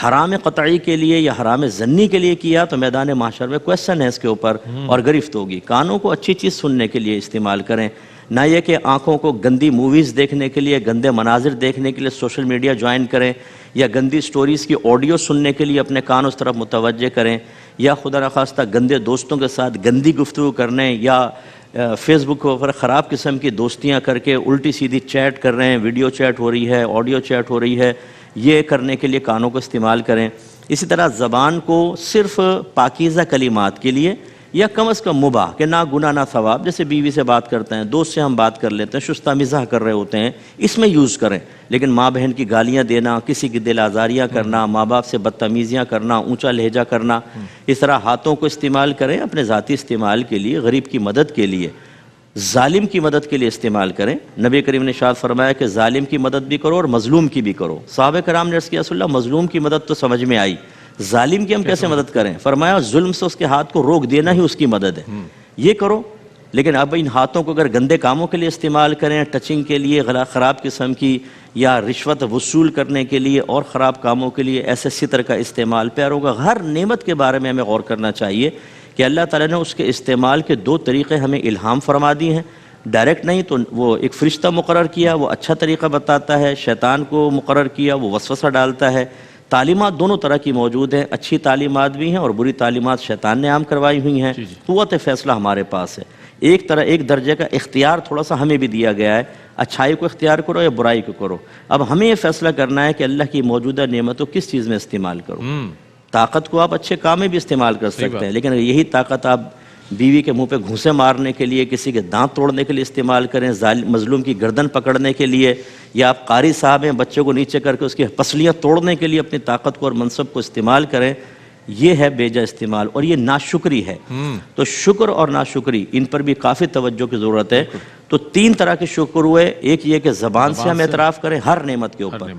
حرام قطعی کے لیے یا حرام ظنی کے لیے کیا تو میدان محشر میں کویسچن ہے اس کے اوپر اور گرفت ہوگی۔ کانوں کو اچھی چیز سننے کے لیے استعمال کریں، نہ یہ کہ آنکھوں کو گندی موویز دیکھنے کے لیے، گندے مناظر دیکھنے کے لیے سوشل میڈیا جوائن کریں، یا گندی سٹوریز کی آڈیو سننے کے لیے اپنے کان اس طرف متوجہ کریں، یا خدا نخواستہ گندے دوستوں کے ساتھ گندی گفتگو کرنے، یا فیس بک پر خراب قسم کی دوستیاں کر کے الٹی سیدھی چیٹ کر رہے ہیں، ویڈیو چیٹ ہو رہی ہے، آڈیو چیٹ ہو رہی ہے، یہ کرنے کے لیے کانوں کو استعمال کریں۔ اسی طرح زبان کو صرف پاکیزہ کلمات کے لیے یا کم از کم مباح کہ نہ گناہ نہ ثواب، جیسے بیوی سے بات کرتے ہیں، دوست سے ہم بات کر لیتے ہیں، شستہ مزاح کر رہے ہوتے ہیں، اس میں یوز کریں، لیکن ماں بہن کی گالیاں دینا، کسی کی دل آزاریاں کرنا، ماں باپ سے بدتمیزیاں کرنا، اونچا لہجہ کرنا، اس طرح ہاتھوں کو استعمال کریں اپنے ذاتی استعمال کے لیے، غریب کی مدد کے لیے، ظالم کی مدد کے لیے استعمال کریں۔ نبی کریم نے ارشاد فرمایا کہ ظالم کی مدد بھی کرو اور مظلوم کی بھی کرو۔ صحابہ کرام نے عرض کیا رسول اللہ مظلوم کی مدد تو سمجھ میں آئی، ظالم کی ہم کیسے مدد کریں؟ فرمایا ظلم سے اس کے ہاتھ کو روک دینا ہی اس کی مدد ہے، یہ کرو۔ لیکن اب ان ہاتھوں کو اگر گندے کاموں کے لیے استعمال کریں، ٹچنگ کے لیے، خراب قسم کی یا رشوت وصول کرنے کے لیے اور خراب کاموں کے لیے، ایسے ستر کا استعمال پیاروں کا ہر نعمت کے بارے میں ہمیں غور کرنا چاہیے کہ اللہ تعالیٰ نے اس کے استعمال کے 2 طریقے ہمیں الہام فرما دی ہیں، ڈائریکٹ نہیں تو وہ ایک فرشتہ مقرر کیا، وہ اچھا طریقہ بتاتا ہے، شیطان کو مقرر کیا، وہ وسوسہ ڈالتا ہے۔ تعلیمات دونوں طرح کی موجود ہیں، اچھی تعلیمات بھی ہیں اور بری تعلیمات شیطان نے عام کروائی ہوئی ہیں۔ قوت فیصلہ ہمارے پاس ہے، ایک درجے کا اختیار تھوڑا سا ہمیں بھی دیا گیا ہے، اچھائی کو اختیار کرو یا برائی کو کرو۔ اب ہمیں یہ فیصلہ کرنا ہے کہ اللہ کی موجودہ نعمتوں کس چیز میں استعمال کرو۔ طاقت کو آپ اچھے کام میں بھی استعمال کر سکتے ہیں، لیکن یہی طاقت آپ بیوی کے منہ پہ گھونسے مارنے کے لیے، کسی کے دانت توڑنے کے لیے استعمال کریں، مظلوم کی گردن پکڑنے کے لیے، یا آپ قاری صاحب ہیں بچوں کو نیچے کر کے اس کی پسلیاں توڑنے کے لیے اپنی طاقت کو اور منصب کو استعمال کریں، یہ ہے بیجا استعمال اور یہ ناشکری ہے۔ تو شکر اور ناشکری ان پر بھی کافی توجہ کی ضرورت ہے۔ تو 3 طرح کے شکر ہوئے، ایک یہ کہ زبان سے ہم اعتراف کریں ہر نعمت کے اوپر،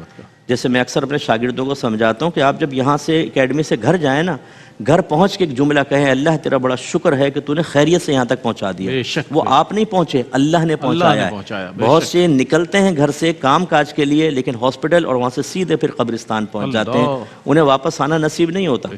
جیسے میں اکثر اپنے شاگردوں کو سمجھاتا ہوں کہ آپ جب یہاں سے اکیڈمی سے گھر جائیں نا، گھر پہنچ کے ایک جملہ کہیں اللہ تیرا بڑا شکر ہے کہ تو نے خیریت سے یہاں تک پہنچا دیا. بے شک، وہ آپ نہیں پہنچے، اللہ نے پہنچایا ہے. بہت سے نکلتے ہیں گھر سے کام کاج کے لیے لیکن ہاسپٹل اور وہاں سے سیدھے پھر قبرستان پہنچ جاتے ہیں، انہیں واپس آنا نصیب نہیں ہوتا.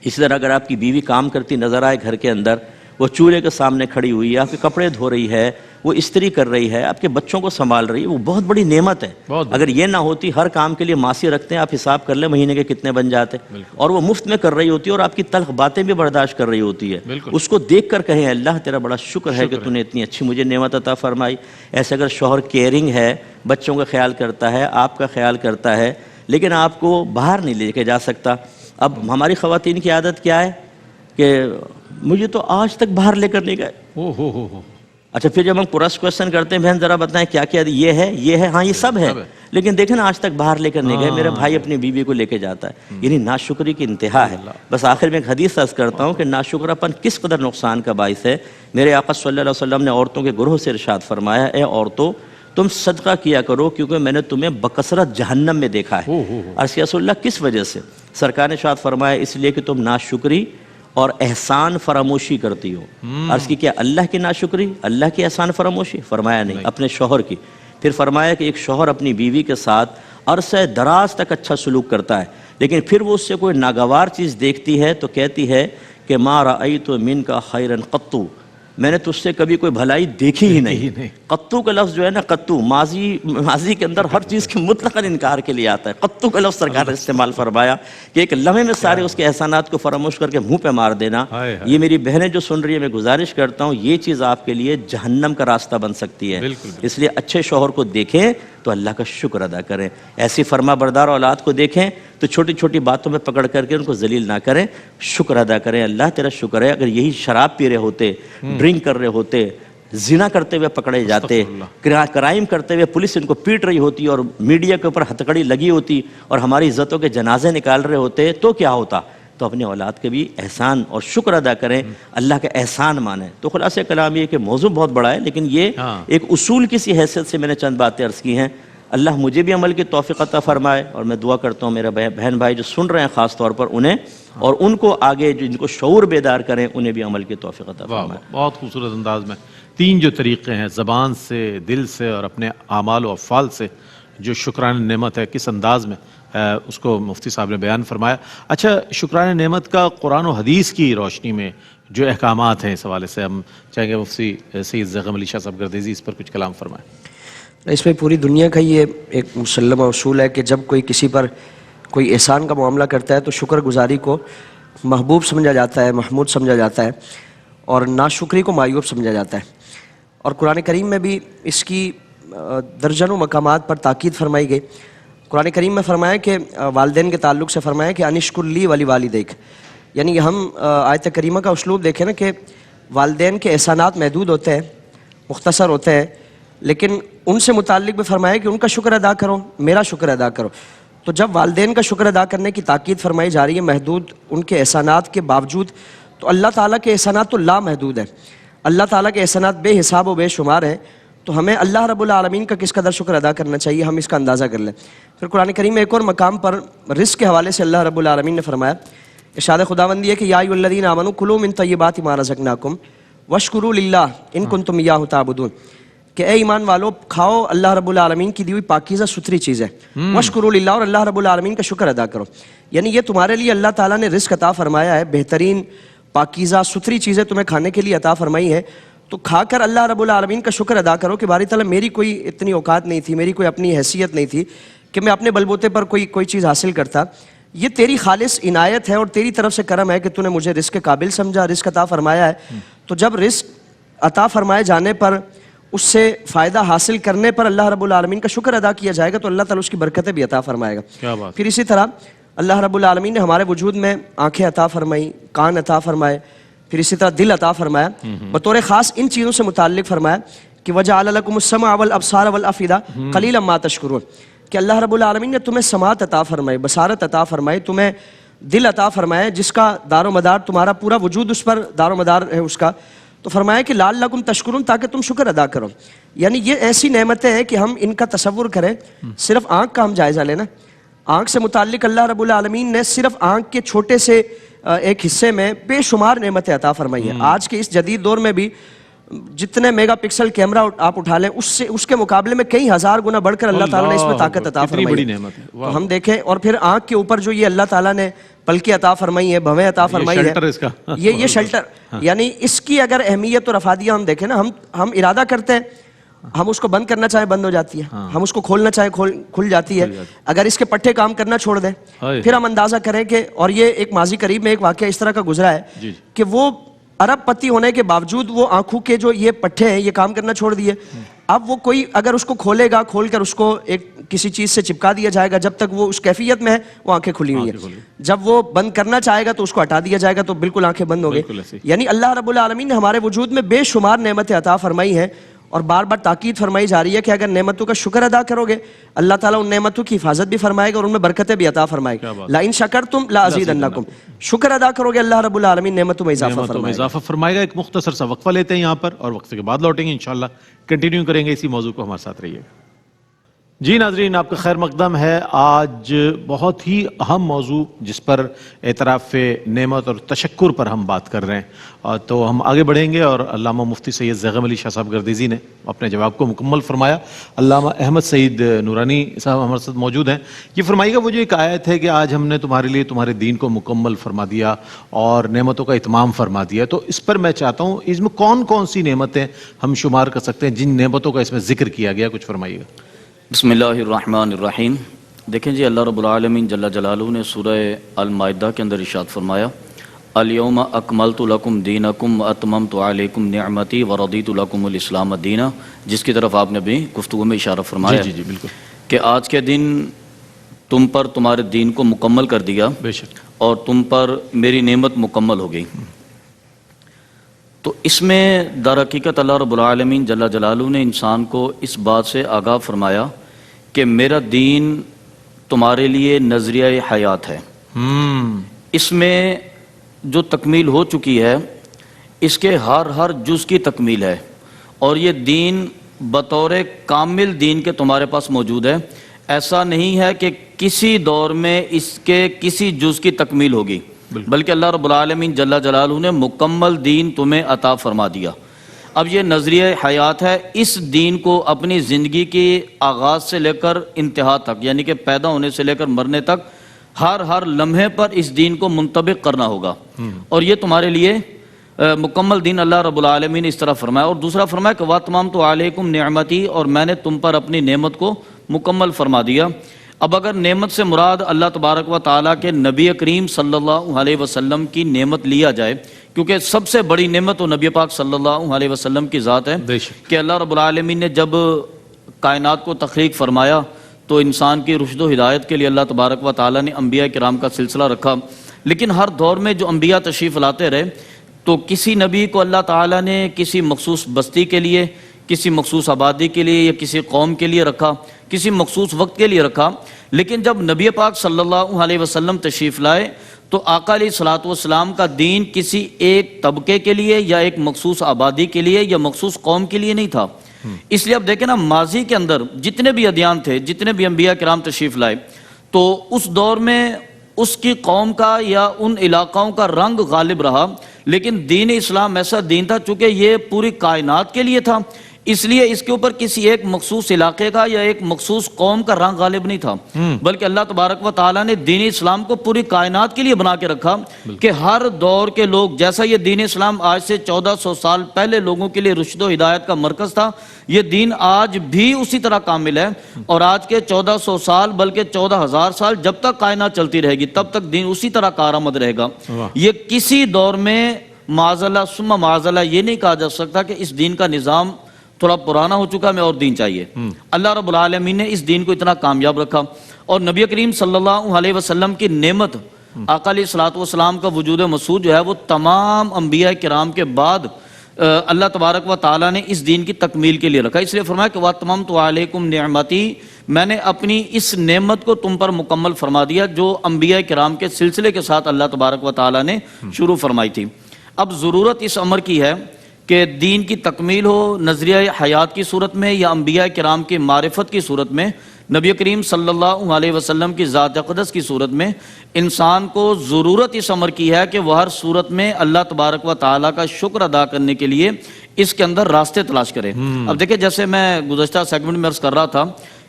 اسی طرح اگر آپ کی بیوی کام کرتی نظر آئے گھر کے اندر، وہ چولہے کے سامنے کھڑی ہوئی ہے، آپ کے کپڑے دھو رہی ہے، وہ استری کر رہی ہے، آپ کے بچوں کو سنبھال رہی ہے، وہ بہت بڑی نعمت ہے. اگر یہ نہ ہوتی، ہر کام کے لیے ماسی رکھتے ہیں، آپ حساب کر لیں مہینے کے کتنے بن جاتے، اور وہ مفت میں کر رہی ہوتی ہے اور آپ کی تلخ باتیں بھی برداشت کر رہی ہوتی ہے. اس کو دیکھ کر کہیں اللہ تیرا بڑا شکر ہے کہ تو نے اتنی اچھی مجھے نعمت عطا فرمائی. ایسے اگر شوہر کیئرنگ ہے، بچوں کا خیال کرتا ہے، آپ کا خیال کرتا ہے، لیکن آپ کو باہر نہیں لے کے جا سکتا. اب ہماری خواتین کی عادت کیا ہے کہ مجھے تو آج تک باہر لے کر نہیں گئے. اچھا پھر جب ہم پرس کوشچن کرتے ہیں بہن ذرا بتائیں کیا کیا یہ ہے، ہاں یہ سب ہے، لیکن دیکھیں نا آج تک باہر لے کر نہیں گئے. میرا بھائی اپنی بیوی کو لے کے جاتا ہے، یعنی ناشکری کی انتہا ہے. بس آخر میں ایک حدیث عرض کرتا ہوں کہ ناشکراپن کس قدر نقصان کا باعث ہے. میرے آقا صلی اللہ علیہ وسلم نے عورتوں کے گروہ سے ارشاد فرمایا، اے عورتوں تم صدقہ کیا کرو کیونکہ میں نے تمہیں بکثرت جہنم میں دیکھا ہے. عرض یا رسول اللہ کس وجہ سے؟ سرکار نے ارشاد فرمایا اس لیے کہ تم ناشکری اور احسان فراموشی کرتی ہو. عرض کی کیا اللہ کی ناشکری، اللہ کی احسان فراموشی؟ فرمایا نہیں، اپنے شوہر کی. پھر فرمایا کہ ایک شوہر اپنی بیوی کے ساتھ عرصہ دراز تک اچھا سلوک کرتا ہے لیکن پھر وہ اس سے کوئی ناگوار چیز دیکھتی ہے تو کہتی ہے کہ ما رأیت منک خیرا قط، میں نے تجھ سے کبھی کوئی بھلائی دیکھی ہی نہیں. قطو کا لفظ جو ہے نا، قطو ماضی کے اندر ہر چیز کے مطلقاً انکار کے لیے آتا ہے. قطو کا لفظ سرکار نے استعمال فرمایا کہ ایک لمحے میں سارے اس کے احسانات کو فراموش کر کے منہ پہ مار دینا. یہ میری بہنیں جو سن رہی ہے میں گزارش کرتا ہوں یہ چیز آپ کے لیے جہنم کا راستہ بن سکتی ہے. اس لیے اچھے شوہر کو دیکھیں تو اللہ کا شکر ادا کریں. ایسی فرما بردار اولاد کو دیکھیں تو چھوٹی چھوٹی باتوں میں پکڑ کر کے ان کو ذلیل نہ کریں، شکر ادا کریں. اللہ تیرا شکر ہے اگر یہی شراب پی رہے ہوتے، ڈرنک کر رہے ہوتے، زنا کرتے ہوئے پکڑے جاتے، کرائم کرتے ہوئے پولیس ان کو پیٹ رہی ہوتی اور میڈیا کے اوپر ہتھکڑی لگی ہوتی اور ہماری عزتوں کے جنازے نکال رہے ہوتے تو کیا ہوتا. تو اپنی اولاد کے بھی احسان اور شکر ادا کریں، اللہ کا احسان مانیں. تو خلاصہ کلام یہ کہ موضوع بہت بڑا ہے لیکن یہ ایک اصول کی سی حیثیت سے میں نے چند باتیں عرض کی ہیں. اللہ مجھے بھی عمل کی توفیق عطا فرمائے اور میں دعا کرتا ہوں میرے بہن بھائی جو سن رہے ہیں خاص طور پر انہیں اور ان کو آگے جن کو شعور بیدار کریں انہیں بھی عمل کی توفیق عطا فرمائے. بہت خوبصورت انداز میں تین جو طریقے ہیں، زبان سے، دل سے اور اپنے اعمال و افعال سے جو شکران نعمت ہے، کس انداز میں اس کو مفتی صاحب نے بیان فرمایا. اچھا شکران نعمت کا قرآن و حدیث کی روشنی میں جو احکامات ہیں اس حوالے سے ہم چاہیں گے مفتی سید زیغم علی شاہ صاحب گردیزی اس پر کچھ کلام فرمائیں. اس میں پوری دنیا کا یہ ایک مسلمہ اصول ہے کہ جب کوئی کسی پر کوئی احسان کا معاملہ کرتا ہے تو شکر گزاری کو محبوب سمجھا جاتا ہے، محمود سمجھا جاتا ہے اور ناشکری کو معیوب سمجھا جاتا ہے. اور قرآن کریم میں بھی اس کی درجنوں مقامات پر تاکید فرمائی گئی. قرآن کریم میں فرمایا کہ والدین کے تعلق سے فرمایا کہ انشکر لی ولی والدیک، یعنی ہم آیت کریمہ کا اسلوب دیکھیں نا کہ والدین کے احسانات محدود ہوتے ہیں، مختصر ہوتے ہیں، لیکن ان سے متعلق بھی فرمایا کہ ان کا شکر ادا کرو، میرا شکر ادا کرو. تو جب والدین کا شکر ادا کرنے کی تاکید فرمائی جا رہی ہے محدود ان کے احسانات کے باوجود، تو اللہ تعالیٰ کے احسانات تو لامحدود ہیں. اللہ تعالیٰ کے احسانات بے حساب و بے شمار ہیں. تو ہمیں اللہ رب العالمین کا کس قدر شکر ادا کرنا چاہیے ہم اس کا اندازہ کر لیں. پھر قرآن کریم میں ایک اور مقام پر رزق کے حوالے سے اللہ رب العالمین نے فرمایا، ارشاد خداوندی ہے کہ یا ایھا الذین آمنوا کلوا من طیبات ما رزقناکم واشکروا للہ ان کنتم ایاہ تعبدون، کہ اے ایمان والو کھاؤ اللہ رب العالمین کی دی ہوئی پاکیزہ ستھری چیزیں، واشکروا للہ، اور اللہ رب العالمین کا شکر ادا کرو. یعنی یہ تمہارے لیے اللہ تعالیٰ نے رزق عطا فرمایا ہے، بہترین پاکیزہ ستھری چیزیں تمہیں کھانے کے لیے عطا فرمائی ہیں، تو کھا کر اللہ رب العالمین کا شکر ادا کرو کہ باری تعالیٰ میری کوئی اتنی اوقات نہیں تھی، میری کوئی اپنی حیثیت نہیں تھی کہ میں اپنے بلبوتے پر کوئی چیز حاصل کرتا. یہ تیری خالص عنایت ہے اور تیری طرف سے کرم ہے کہ تو نے مجھے رزق کے قابل سمجھا، رزق عطا فرمایا ہے. تو جب رزق عطا فرمائے جانے پر اس سے فائدہ حاصل کرنے پر اللہ رب العالمین کا شکر ادا کیا جائے گا تو اللہ تعالیٰ اس کی برکتیں بھی عطا فرمائے گا. پھر اسی طرح اللہ رب العالمین نے ہمارے وجود میں آنکھیں عطا فرمائی، کان عطا فرمائے، پھر اسی طرح دل عطا فرمایا. بطور خاص ان چیزوں سے متعلق فرمایا کہ وَجَعَلَ لَكُمُ السَّمْعَ وَالْأَبْصَارَ وَالْأَفْئِدَةَ قَلِيلًا مَا تَشْكُرُونَ، کہ اللہ رب العالمین نے تمہیں سماعت عطا فرمائی، بصارت عطا فرمائی، تمہیں دل عطا فرمایا جس کا دار و مدار تمہارا پورا وجود اس پر دار و مدار ہے اس کا. تو فرمایا کہ لعلکم تشکرون، تاکہ تم شکر ادا کرو. یعنی یہ ایسی نعمتیں ہیں کہ ہم ان کا تصور کریں. صرف آنکھ کا ہم جائزہ لینا، آنکھ سے متعلق اللہ رب العالمین نے صرف آنکھ کے چھوٹے سے ایک حصے میں بے شمار نعمتیں عطا فرمائی ہیں. آج کے اس جدید دور میں بھی جتنے میگا پکسل کیمرہ آپ اٹھا لیں اس کے مقابلے میں کئی ہزار گنا بڑھ کر اللہ تعالیٰ نے اس میں طاقت عطا فرمائی ہے. تو ہم دیکھیں، اور پھر آنکھ کے اوپر جو یہ اللہ تعالیٰ نے پلکیں عطا فرمائی ہے، بھویں عطا فرمائی ہے، یہ شیلٹر، یعنی اس کی اگر اہمیت اور افادیہ ہم دیکھیں نا، ہم ارادہ کرتے ہیں، ہم اس کو بند کرنا چاہیں بند ہو جاتی ہے، ہم اس کو کھولنا چاہیں کھل جاتی ہے. اگر اس کے پٹھے کام کرنا چھوڑ دیں پھر ہم اندازہ کریں کہ، اور یہ ایک ماضی قریب میں ایک واقعہ اس طرح کا گزرا ہے کہ وہ ارب پتی ہونے کے باوجود وہ آنکھوں کے جو یہ پٹھے ہیں یہ کام کرنا چھوڑ دیے. اب وہ کوئی اگر اس کو کھولے گا، کھول کر اس کو ایک کسی چیز سے چپکا دیا جائے گا، جب تک وہ اس کیفیت میں ہے وہ آنکھیں کھلی ہوئی ہیں. جب وہ بند کرنا چاہے گا تو اس کو ہٹا دیا جائے گا تو بالکل آنکھیں بند ہو گئی. یعنی اللہ رب العالمین نے ہمارے وجود میں بے شمار نعمتیں عطا فرمائی ہیں، اور بار بار تاکید فرمائی جا رہی ہے کہ اگر نعمتوں کا شکر ادا کرو گے اللہ تعالیٰ ان نعمتوں کی حفاظت بھی فرمائے گا اور ان میں برکتیں بھی عطا فرمائے گا. لَإِن شَكَرْتُمْ لَأَزِيدَنَّكُمْ، شکر ادا کرو گے اللہ رب العالمین نعمتوں میں اضافہ فرمائے گا. ایک مختصر سا وقفہ لیتے ہیں یہاں پر، اور وقفے کے بعد لوٹیں گے انشاءاللہ، کنٹینیو کریں گے اسی موضوع کو. ہمارے ساتھ رہیے گا. جی ناظرین، آپ کا خیر مقدم ہے. آج بہت ہی اہم موضوع جس پر اعتراف نعمت اور تشکر پر ہم بات کر رہے ہیں، تو ہم آگے بڑھیں گے. اور علامہ مفتی سید زیغم علی شاہ صاحب گردیزی نے اپنے جواب کو مکمل فرمایا. علامہ احمد سعید نورانی صاحب ہمارے ساتھ موجود ہیں. یہ فرمائیے گا، وہ جو ایک آیت ہے کہ آج ہم نے تمہارے لیے تمہارے دین کو مکمل فرما دیا اور نعمتوں کا اتمام فرما دیا، تو اس پر میں چاہتا ہوں اس میں کون کون سی نعمتیں ہم شمار کر سکتے ہیں جن نعمتوں کا اس میں ذکر کیا گیا، کچھ فرمائیے گا. بسم اللہ الرحمن الرحیم. دیکھیں جی، اللہ رب العالمین جل جلالہ نے سورہ المائدہ کے اندر ارشاد فرمایا، الیوم اکملت لکم دینکم واتممت علیکم نعمتی ورضیت لکم الاسلام دینا، جس کی طرف آپ نے بھی گفتگو میں اشارہ فرمایا جی بالکل، کہ آج کے دن تم پر تمہارے دین کو مکمل کر دیا بے شک، اور تم پر میری نعمت مکمل ہو گئی. تو اس میں در حقیقت اللہ رب العالمین جل جلالہ نے انسان کو اس بات سے آگاہ فرمایا کہ میرا دین تمہارے لیے نظریہ حیات ہے. اس میں جو تکمیل ہو چکی ہے اس کے ہر جز کی تکمیل ہے، اور یہ دین بطور کامل دین کے تمہارے پاس موجود ہے. ایسا نہیں ہے کہ کسی دور میں اس کے کسی جز کی تکمیل ہوگی، بلکہ اللہ رب العالمین جل جلالہ نے مکمل دین تمہیں عطا فرما دیا. اب یہ نظریہ حیات ہے، اس دین کو اپنی زندگی کی آغاز سے لے کر انتہا تک، یعنی کہ پیدا ہونے سے لے کر مرنے تک ہر لمحے پر اس دین کو منطبق کرنا ہوگا. اور یہ تمہارے لیے مکمل دین اللہ رب العالمین نے اس طرح فرمایا. اور دوسرا فرمایا کہ وَاتْمَمْتُ عَلَيْكُمْ نِعْمَتِي، اور میں نے تم پر اپنی نعمت کو مکمل فرما دیا. اب اگر نعمت سے مراد اللہ تبارک و تعالیٰ کے نبی کریم صلی اللہ علیہ وسلم کی نعمت لیا جائے، کیونکہ سب سے بڑی نعمت تو نبی پاک صلی اللہ علیہ وسلم کی ذات ہے، کہ اللہ رب العالمین نے جب کائنات کو تخلیق فرمایا تو انسان کی رشد و ہدایت کے لیے اللہ تبارک و تعالیٰ نے انبیاء کرام کا سلسلہ رکھا. لیکن ہر دور میں جو انبیاء تشریف لاتے رہے تو کسی نبی کو اللہ تعالیٰ نے کسی مخصوص بستی کے لیے، کسی مخصوص آبادی کے لیے یا کسی قوم کے لیے رکھا، کسی مخصوص وقت کے لیے رکھا. لیکن جب نبی پاک صلی اللہ علیہ وسلم تشریف لائے تو آقا علیہ الصلوۃ والسلام کا دین کسی ایک طبقے کے لیے یا ایک مخصوص آبادی کے لیے یا مخصوص قوم کے لیے نہیں تھا. اس لیے اب دیکھیں نا، ماضی کے اندر جتنے بھی ادیان تھے، جتنے بھی انبیاء کرام تشریف لائے، تو اس دور میں اس کی قوم کا یا ان علاقوں کا رنگ غالب رہا. لیکن دین اسلام ایسا دین تھا چونکہ یہ پوری کائنات کے لیے تھا، اس لیے اس کے اوپر کسی ایک مخصوص علاقے کا یا ایک مخصوص قوم کا رنگ غالب نہیں تھا، بلکہ اللہ تبارک و تعالیٰ نے دین اسلام کو پوری کائنات کے لیے بنا کے رکھا کہ ہر دور کے لوگ، جیسا یہ دین اسلام آج سے 1400 سال پہلے لوگوں کے لیے رشد و ہدایت کا مرکز تھا، یہ دین آج بھی اسی طرح کامل ہے. اور آج کے 1400 سال بلکہ 14,000 سال جب تک کائنات چلتی رہے گی تب تک دین اسی طرح کارآمد رہے گا. یہ کسی دور میں معاذاللہ ثم معاذاللہ یہ نہیں کہا جا سکتا کہ اس دین کا نظام تھوڑا پرانا ہو چکا، میں اور دین چاہیے. اللہ رب العالمین نے اس دین کو اتنا کامیاب رکھا. اور نبی کریم صلی اللہ علیہ وسلم کی نعمت، آقا علیہ الصلوۃ والسلام کا وجود مسعود جو ہے وہ تمام انبیاء کرام کے بعد اللہ تبارک و تعالیٰ نے اس دین کی تکمیل کے لیے رکھا. اس لیے فرمایا کہ وَاتْمَمْتُ عَلَيْكُمْ نِعْمَتِي، میں نے اپنی اس نعمت کو تم پر مکمل فرما دیا جو انبیاء کرام کے سلسلے کے ساتھ اللہ تبارک و تعالیٰ نے شروع فرمائی تھی. اب ضرورت اس امر کی ہے کہ دین کی تکمیل ہو نظریہ حیات کی صورت میں یا انبیاء کرام کی معرفت کی صورت میں، نبی کریم صلی اللہ علیہ وسلم کی ذات اقدس کی صورت میں، انسان کو ضرورت اس امر کی ہے کہ وہ ہر صورت میں اللہ تبارک و تعالیٰ کا شکر ادا کرنے کے لیے اس کے اندر راستے تلاش کرے۔ اب دیکھیں، جیسے میں گزشتہ سیگمنٹ میں عرض کر رہا تھا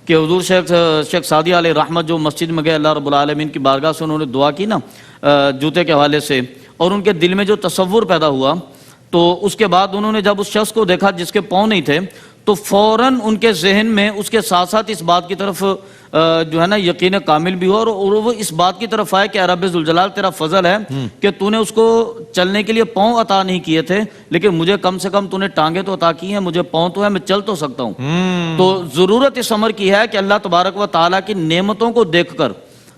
کہ حضور شیخ سعدی علیہ رحمت جو مسجد میں گئے، اللہ رب العالمین کی بارگاہ سے انہوں نے دعا کی نا جوتے کے حوالے سے، اور ان کے دل میں جو تصور پیدا ہوا، تو اس کے بعد انہوں نے جب اس شخص کو دیکھا جس کے پاؤں نہیں تھے، تو فوراً ان کے ذہن میں اس کے ساتھ ساتھ اس بات کی طرف جو ہے نا یقین کامل بھی ہو، اور وہ اس بات کی طرف آئے کہ اے رب ذوالجلال تیرا فضل ہے کہ تو نے اس کو چلنے کے لیے پاؤں عطا نہیں کیے تھے، لیکن مجھے کم سے کم تو نے ٹانگیں تو عطا کی ہیں، مجھے پاؤں تو ہے، میں چل تو سکتا ہوں۔ تو ضرورت اس امر کی ہے کہ اللہ تبارک و تعالیٰ کی نعمتوں کو دیکھ کر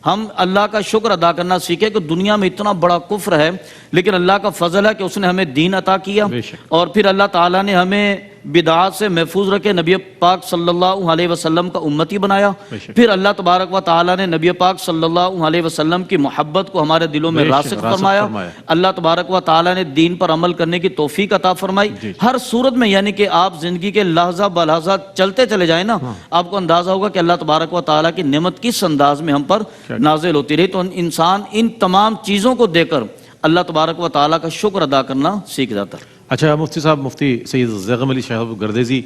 ہم اللہ کا شکر ادا کرنا سیکھیں کہ دنیا میں اتنا بڑا کفر ہے، لیکن اللہ کا فضل ہے کہ اس نے ہمیں دین عطا کیا، اور پھر اللہ تعالیٰ نے ہمیں بدعات سے محفوظ رکھے، نبی پاک صلی اللہ علیہ وسلم کا امتی بنایا، پھر اللہ تبارک و تعالیٰ نے نبی پاک صلی اللہ علیہ وسلم کی محبت کو ہمارے دلوں میں راسخ فرمایا، اللہ تبارک و تعالیٰ نے دین پر عمل کرنے کی توفیق عطا فرمائی۔ ہر صورت میں یعنی کہ آپ زندگی کے لحظہ بلحظہ چلتے چلے جائیں نا، آپ کو اندازہ ہوگا کہ اللہ تبارک و تعالیٰ کی نعمت کس انداز میں ہم پر نازل ہوتی رہی۔ تو انسان ان تمام چیزوں کو دیکھ کر اللہ تبارک و تعالیٰ کا شکر ادا کرنا سیکھ جاتا ہے۔ اچھا مفتی صاحب، مفتی سید زیغم علی شہاب گردیزی،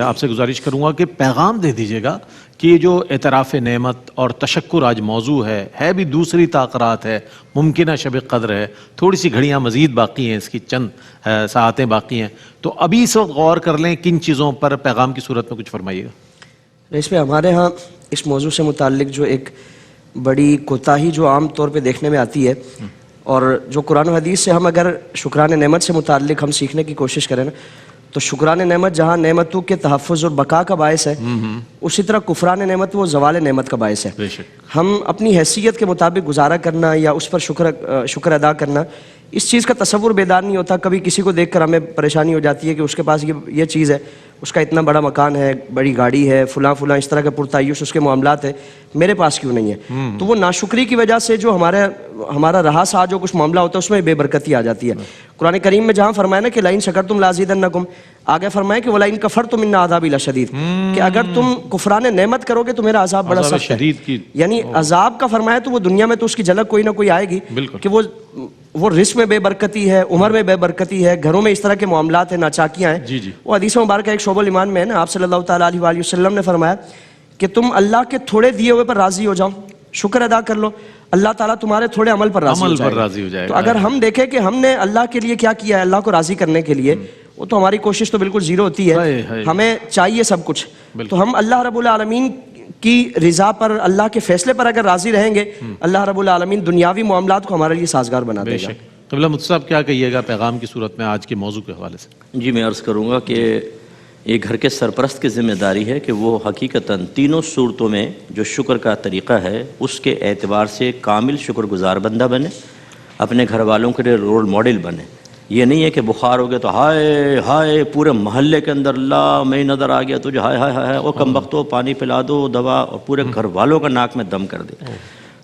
آپ سے گزارش کروں گا کہ پیغام دے دیجیے گا کہ یہ جو اعتراف نعمت اور تشکر آج موضوع ہے بھی دوسری تاخرات ہے، ممکنہ شب قدر ہے، تھوڑی سی گھڑیاں مزید باقی ہیں، اس کی چند ساعتیں باقی ہیں، تو ابھی اس وقت غور کر لیں کن چیزوں پر پیغام کی صورت میں کچھ فرمائیے گا۔ اس پہ ہمارے ہاں اس موضوع سے متعلق جو ایک بڑی کوتاہی جو عام طور پہ دیکھنے میں آتی ہے، اور جو قرآن و حدیث سے ہم اگر شکران نعمت سے متعلق ہم سیکھنے کی کوشش کریں نا، تو شکران نعمت جہاں نعمتوں کے تحفظ اور بقا کا باعث ہے، اسی طرح کفران نعمت وہ زوال نعمت کا باعث ہے۔ ہم اپنی حیثیت کے مطابق گزارا کرنا یا اس پر شکر ادا کرنا، اس چیز کا تصور بیدار نہیں ہوتا۔ کبھی کسی کو دیکھ کر ہمیں پریشانی ہو جاتی ہے کہ اس کے پاس یہ چیز ہے، اس کا اتنا بڑا مکان ہے، بڑی گاڑی ہے، فلاں اس طرح کا پرتعیش اس کے معاملات ہے، میرے پاس کیوں نہیں ہے؟ تو وہ ناشکری کی وجہ سے جو ہمارا رہا سا جو کچھ معاملہ ہوتا ہے اس میں بے برکتی آ جاتی ہے۔ قرآن کریم میں جہاں فرمایا نا کہ لئن شکرتم لازیدنکم، آگے فرمایا کہ ولئن کفرتم ان عذابی لشدید، کہ اگر تم کفران نعمت کرو گے تو میرا عذاب بڑا سخت ہے۔ یعنی عذاب کا فرمایا تو وہ دنیا میں تو اس کی جھلک کوئی نہ کوئی آئے گی کہ وہ رزق میں بے برکتی ہے، عمر میں بے برکتی ہے، گھروں میں اس طرح کے معاملات ہیں، ناچاکیاں ہیں۔ وہ حدیث مبارکہ ایک شعب الایمان میں ہے نا، آپ صلی اللہ تعالیٰ علیہ وآلہ وسلم نے فرمایا کہ تم اللہ کے تھوڑے دیے ہوئے پر راضی ہو جاؤ، شکر ادا کر لو، اللہ تعالیٰ تمہارے تھوڑے عمل پر راضی ہو جائے گا۔ تو اگر ہم دیکھیں کہ ہم نے اللہ کے لیے کیا کیا ہے، اللہ کو راضی کرنے کے لیے، وہ تو ہماری کوشش تو بالکل زیرو ہوتی ہے، ہمیں چاہیے سب کچھ، تو ہم اللہ رب العالمین کی رضا پر، اللہ کے فیصلے پر اگر راضی رہیں گے، اللہ رب العالمین دنیاوی معاملات کو ہمارے لیے سازگار بنا دے گا۔ قبلہ مفتی صاحب کیا کہیے گا پیغام کی صورت میں آج کے موضوع کے حوالے سے؟ جی میں عرض کروں گا کہ ایک گھر کے سرپرست کی ذمہ داری ہے کہ وہ حقیقتاً تینوں صورتوں میں جو شکر کا طریقہ ہے اس کے اعتبار سے کامل شکر گزار بندہ بنے، اپنے گھر والوں کے لیے رول ماڈل بنے۔ یہ نہیں ہے کہ بخار ہو گیا تو ہائے ہائے پورے محلے کے اندر اللہ میں نظر آ گیا تجھے، ہائے ہائے ہائے وہ کم بختو پانی پلا دو دوا، اور پورے گھر والوں کا ناک میں دم کر دے۔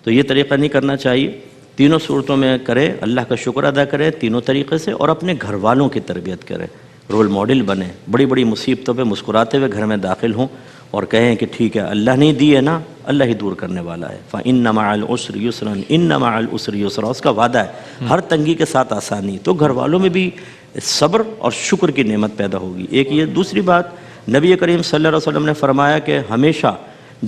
تو یہ طریقہ نہیں کرنا چاہیے، تینوں صورتوں میں کرے، اللہ کا شکر ادا کرے تینوں طریقے سے، اور اپنے گھر والوں کی تربیت کرے، رول ماڈل بنے، بڑی بڑی مصیبتوں پہ مسکراتے ہوئے گھر میں داخل ہوں اور کہیں کہ ٹھیک ہے اللہ نہیں دی ہے نا، اللہ ہی دور کرنے والا ہے۔ فَإِنَّ مَعَ الْعُسْرِ يُسْرًا إِنَّ مَعَ الْعُسْرِ يُسْرًا، اس کا وعدہ ہے ہر تنگی کے ساتھ آسانی، تو گھر والوں میں بھی صبر اور شکر کی نعمت پیدا ہوگی۔ ایک یہ، دوسری بات نبی کریم صلی اللہ علیہ وسلم نے فرمایا کہ ہمیشہ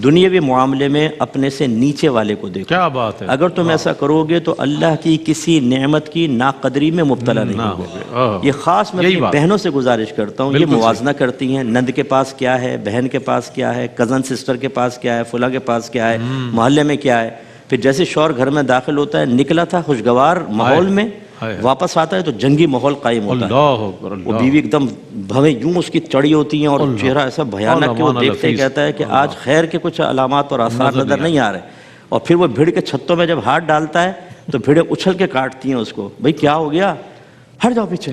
دنیاوی معاملے میں اپنے سے نیچے والے کو دیکھو۔ کیا بات ہے! اگر تم ایسا کرو گے تو اللہ کی کسی نعمت کی ناقدری میں مبتلا نہیں ہوگے۔ یہ خاص میں اپنی بہنوں سے گزارش کرتا ہوں، یہ موازنہ کرتی ہیں، نند کے پاس کیا ہے، بہن کے پاس کیا ہے، کزن سسٹر کے پاس کیا ہے، فلاں کے پاس کیا ہے، محلے میں کیا ہے، پھر جیسے شوہر گھر میں داخل ہوتا ہے، نکلا تھا خوشگوار ماحول میں، واپس آتا ہے تو جنگی ماحول قائم ہوتا ہے، وہ بیوی ایک دم بھویں یوں اس کی چڑی ہوتی ہیں اور چہرہ ایسا بھیانک کہ وہ دیکھتے ہی کہتا ہے کہ آج خیر کے کچھ علامات اور آثار نظر نہیں آ رہے، اور پھر وہ بھیڑ کے چھتوں میں جب ہاتھ ڈالتا ہے تو بھیڑیں اچھل کے کاٹتی ہیں اس کو، بھئی کیا ہو گیا، ہٹ جاؤ پیچھے،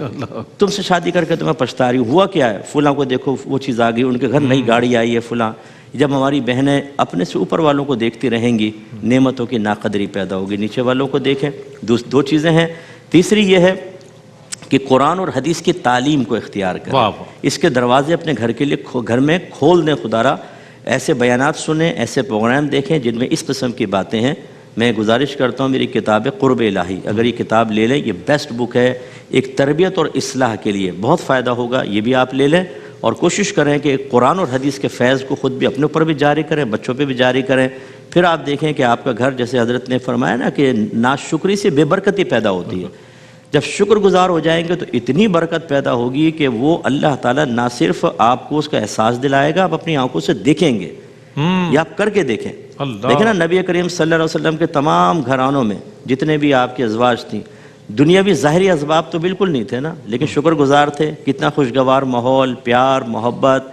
تم سے شادی کر کے تمہیں پچھتا رہی ہوں، ہوا کیا ہے، فلاں کو دیکھو وہ چیز آ گئی، ان کے گھر نئی گاڑی آئی ہے فلاں۔ جب ہماری بہنیں اپنے سے اوپر والوں کو دیکھتی رہیں گی، نعمتوں کی ناقدری پیدا ہوگی، نیچے والوں کو دیکھیں۔ دو چیزیں ہیں۔ تیسری یہ ہے کہ قرآن اور حدیث کی تعلیم کو اختیار کریں، واہ واہ۔ اس کے دروازے اپنے گھر کے لیے گھر میں کھول دیں خدا را، ایسے بیانات سنیں، ایسے پروگرام دیکھیں جن میں اس قسم کی باتیں ہیں۔ میں گزارش کرتا ہوں میری کتاب ہے قرب الہی، اگر یہ کتاب لے لیں، یہ بیسٹ بک ہے ایک تربیت اور اصلاح کے لیے، بہت فائدہ ہوگا، یہ بھی آپ لے لیں اور کوشش کریں کہ قرآن اور حدیث کے فیض کو خود بھی اپنے اوپر بھی جاری کریں، بچوں پہ بھی جاری کریں۔ پھر آپ دیکھیں کہ آپ کا گھر، جیسے حضرت نے فرمایا نا کہ ناشکری سے بے برکتی پیدا ہوتی ہے، جب شکر گزار ہو جائیں گے تو اتنی برکت پیدا ہوگی کہ وہ اللہ تعالیٰ نہ صرف آپ کو اس کا احساس دلائے گا، آپ اپنی آنکھوں سے دیکھیں گے، یا آپ کر کے دیکھیں۔ دیکھیں نا نبی کریم صلی اللہ علیہ وسلم کے تمام گھرانوں میں جتنے بھی آپ کی ازواج تھیں، دنیاوی ظاہری اسباب تو بالکل نہیں تھے نا، لیکن شکر گزار تھے، کتنا خوشگوار ماحول، پیار، محبت،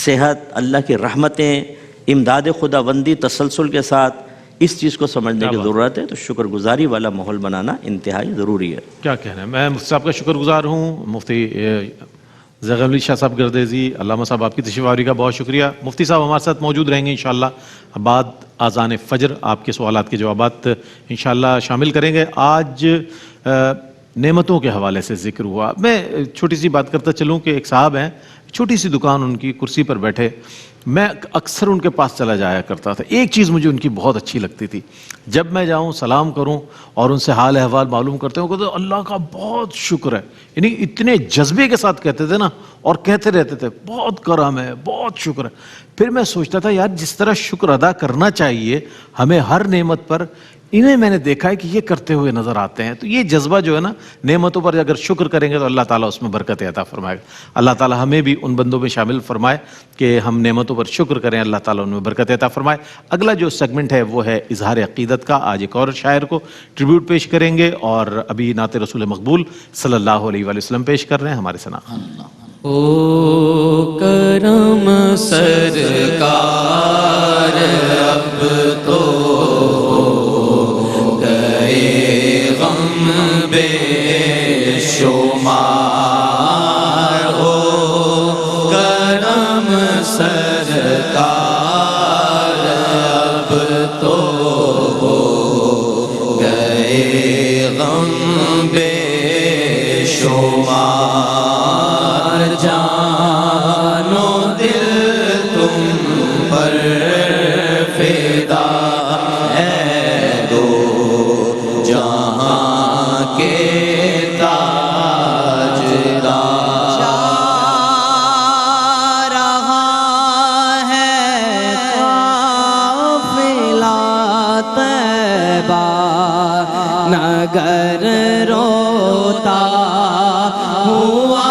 صحت، اللہ کی رحمتیں، امداد خداوندی تسلسل کے ساتھ، اس چیز کو سمجھنے کی ضرورت ہے، تو شکر گزاری والا ماحول بنانا انتہائی ضروری ہے۔ کیا کہنا ہے، میں مفتی صاحب کا شکر گزار ہوں، مفتی زیغ علی شاہ صاحب گردیزی، علامہ صاحب آپ کی تشریف آوری کا بہت شکریہ۔ مفتی صاحب ہمارے ساتھ موجود رہیں گے انشاءاللہ، بعد اذان فجر آپ کے سوالات کے جوابات انشاءاللہ شامل کریں گے۔ آج نعمتوں کے حوالے سے ذکر ہوا، میں چھوٹی سی بات کرتا چلوں کہ ایک صاحب ہیں، چھوٹی سی دکان ان کی، کرسی پر بیٹھے، میں اکثر ان کے پاس چلا جایا کرتا تھا۔ ایک چیز مجھے ان کی بہت اچھی لگتی تھی، جب میں جاؤں سلام کروں اور ان سے حال احوال معلوم کرتے ہوں، کہتے اللہ کا بہت شکر ہے، یعنی اتنے جذبے کے ساتھ کہتے تھے نا، اور کہتے رہتے تھے بہت کرم ہے، بہت شکر ہے۔ پھر میں سوچتا تھا یار جس طرح شکر ادا کرنا چاہیے ہمیں ہر نعمت پر، انہیں میں نے دیکھا ہے کہ یہ کرتے ہوئے نظر آتے ہیں۔ تو یہ جذبہ جو ہے نا، نعمتوں پر اگر شکر کریں گے تو اللہ تعالیٰ اس میں برکت عطا فرمائے گا۔ اللہ تعالیٰ ہمیں بھی ان بندوں میں شامل فرمائے کہ ہم نعمتوں پر شکر کریں، اللہ تعالیٰ ان میں برکت عطا فرمائے۔ اگلا جو سیگمنٹ ہے وہ ہے اظہار عقیدت کا۔ آج ایک اور شاعر کو ٹریبیوٹ پیش کریں گے، اور ابھی نعت رسول مقبول صلی اللہ علیہ وآلہ وسلم پیش کر رہے ہیں ہمارے ثنا۔ او کرم سرکار اب تو گئے غم بے شمار، او کرم سرکار اب تو گئے غم بے شمار، جان و دل تم پر فدا ہے، دو جہاں کے تاجدار، جا رہا ہے قافلہ طیبہ، نگر روتا ہوا